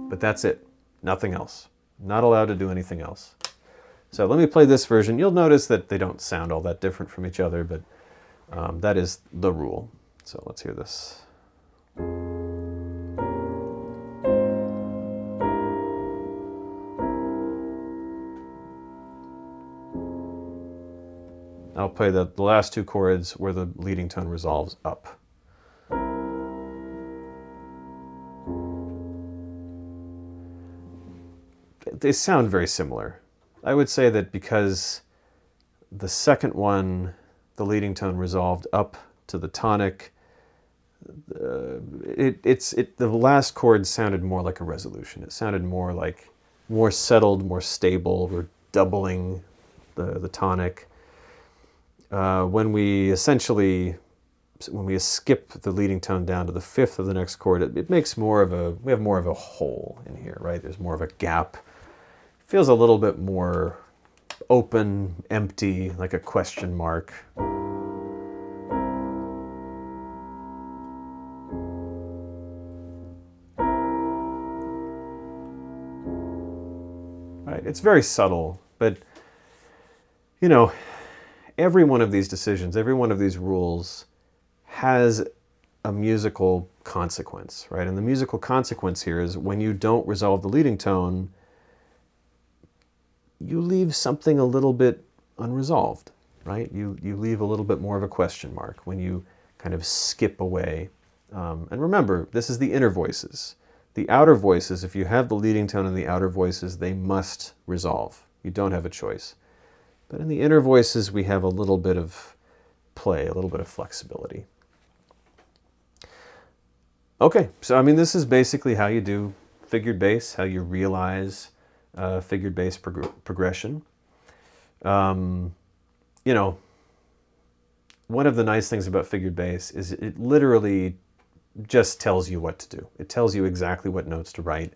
But that's it, nothing else. Not allowed to do anything else. So let me play this version. You'll notice that they don't sound all that different from each other, but that is the rule. So let's hear this. I'll play the last 2 chords where the leading tone resolves up. They sound very similar. I would say that because the second one, the leading tone resolved up to the tonic, the last chord sounded more like a resolution. It sounded more like more settled, more stable. We're doubling the tonic. When we skip the leading tone down to the 5th of the next chord, it makes we have more of a hole in here, right? There's more of a gap. It feels a little bit more open, empty, like a question mark. Right? It's very subtle, but you know, every one of these decisions, every one of these rules has a musical consequence, right? And the musical consequence here is when you don't resolve the leading tone, you leave something a little bit unresolved, right? You leave a little bit more of a question mark. When you kind of skip away. And remember, this is the inner voices. The outer voices, if you have the leading tone in the outer voices, they must resolve. You don't have a choice. But in the inner voices, we have a little bit of play, a little bit of flexibility. Okay, so I mean, this is basically how you do figured bass, how you realize figured bass progression. You know, one of the nice things about figured bass is it literally just tells you what to do. It tells you exactly what notes to write.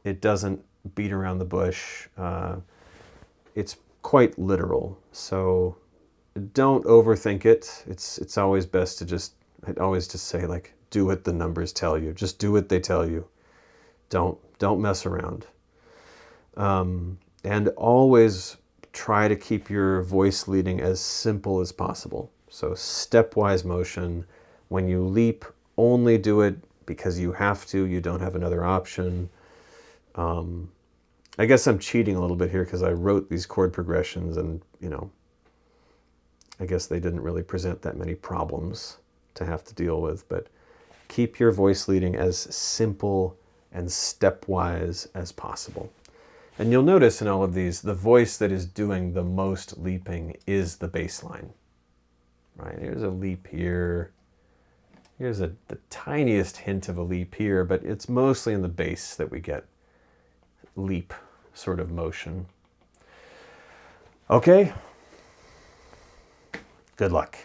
It doesn't beat around the bush. It's quite literal, so don't overthink it. It's always best to I'd always just say, like, do what the numbers tell you. Just do what they tell you. Don't mess around. And always try to keep your voice leading as simple as possible. So stepwise motion. When you leap, only do it because you have to. You don't have another option. I guess I'm cheating a little bit here because I wrote these chord progressions and, you know, I guess they didn't really present that many problems to have to deal with, but keep your voice leading as simple and stepwise as possible. And you'll notice in all of these, the voice that is doing the most leaping is the bass line. Right? Here's a leap here. Here's the tiniest hint of a leap here, but it's mostly in the bass that we get leap sort of motion. Okay. Good luck.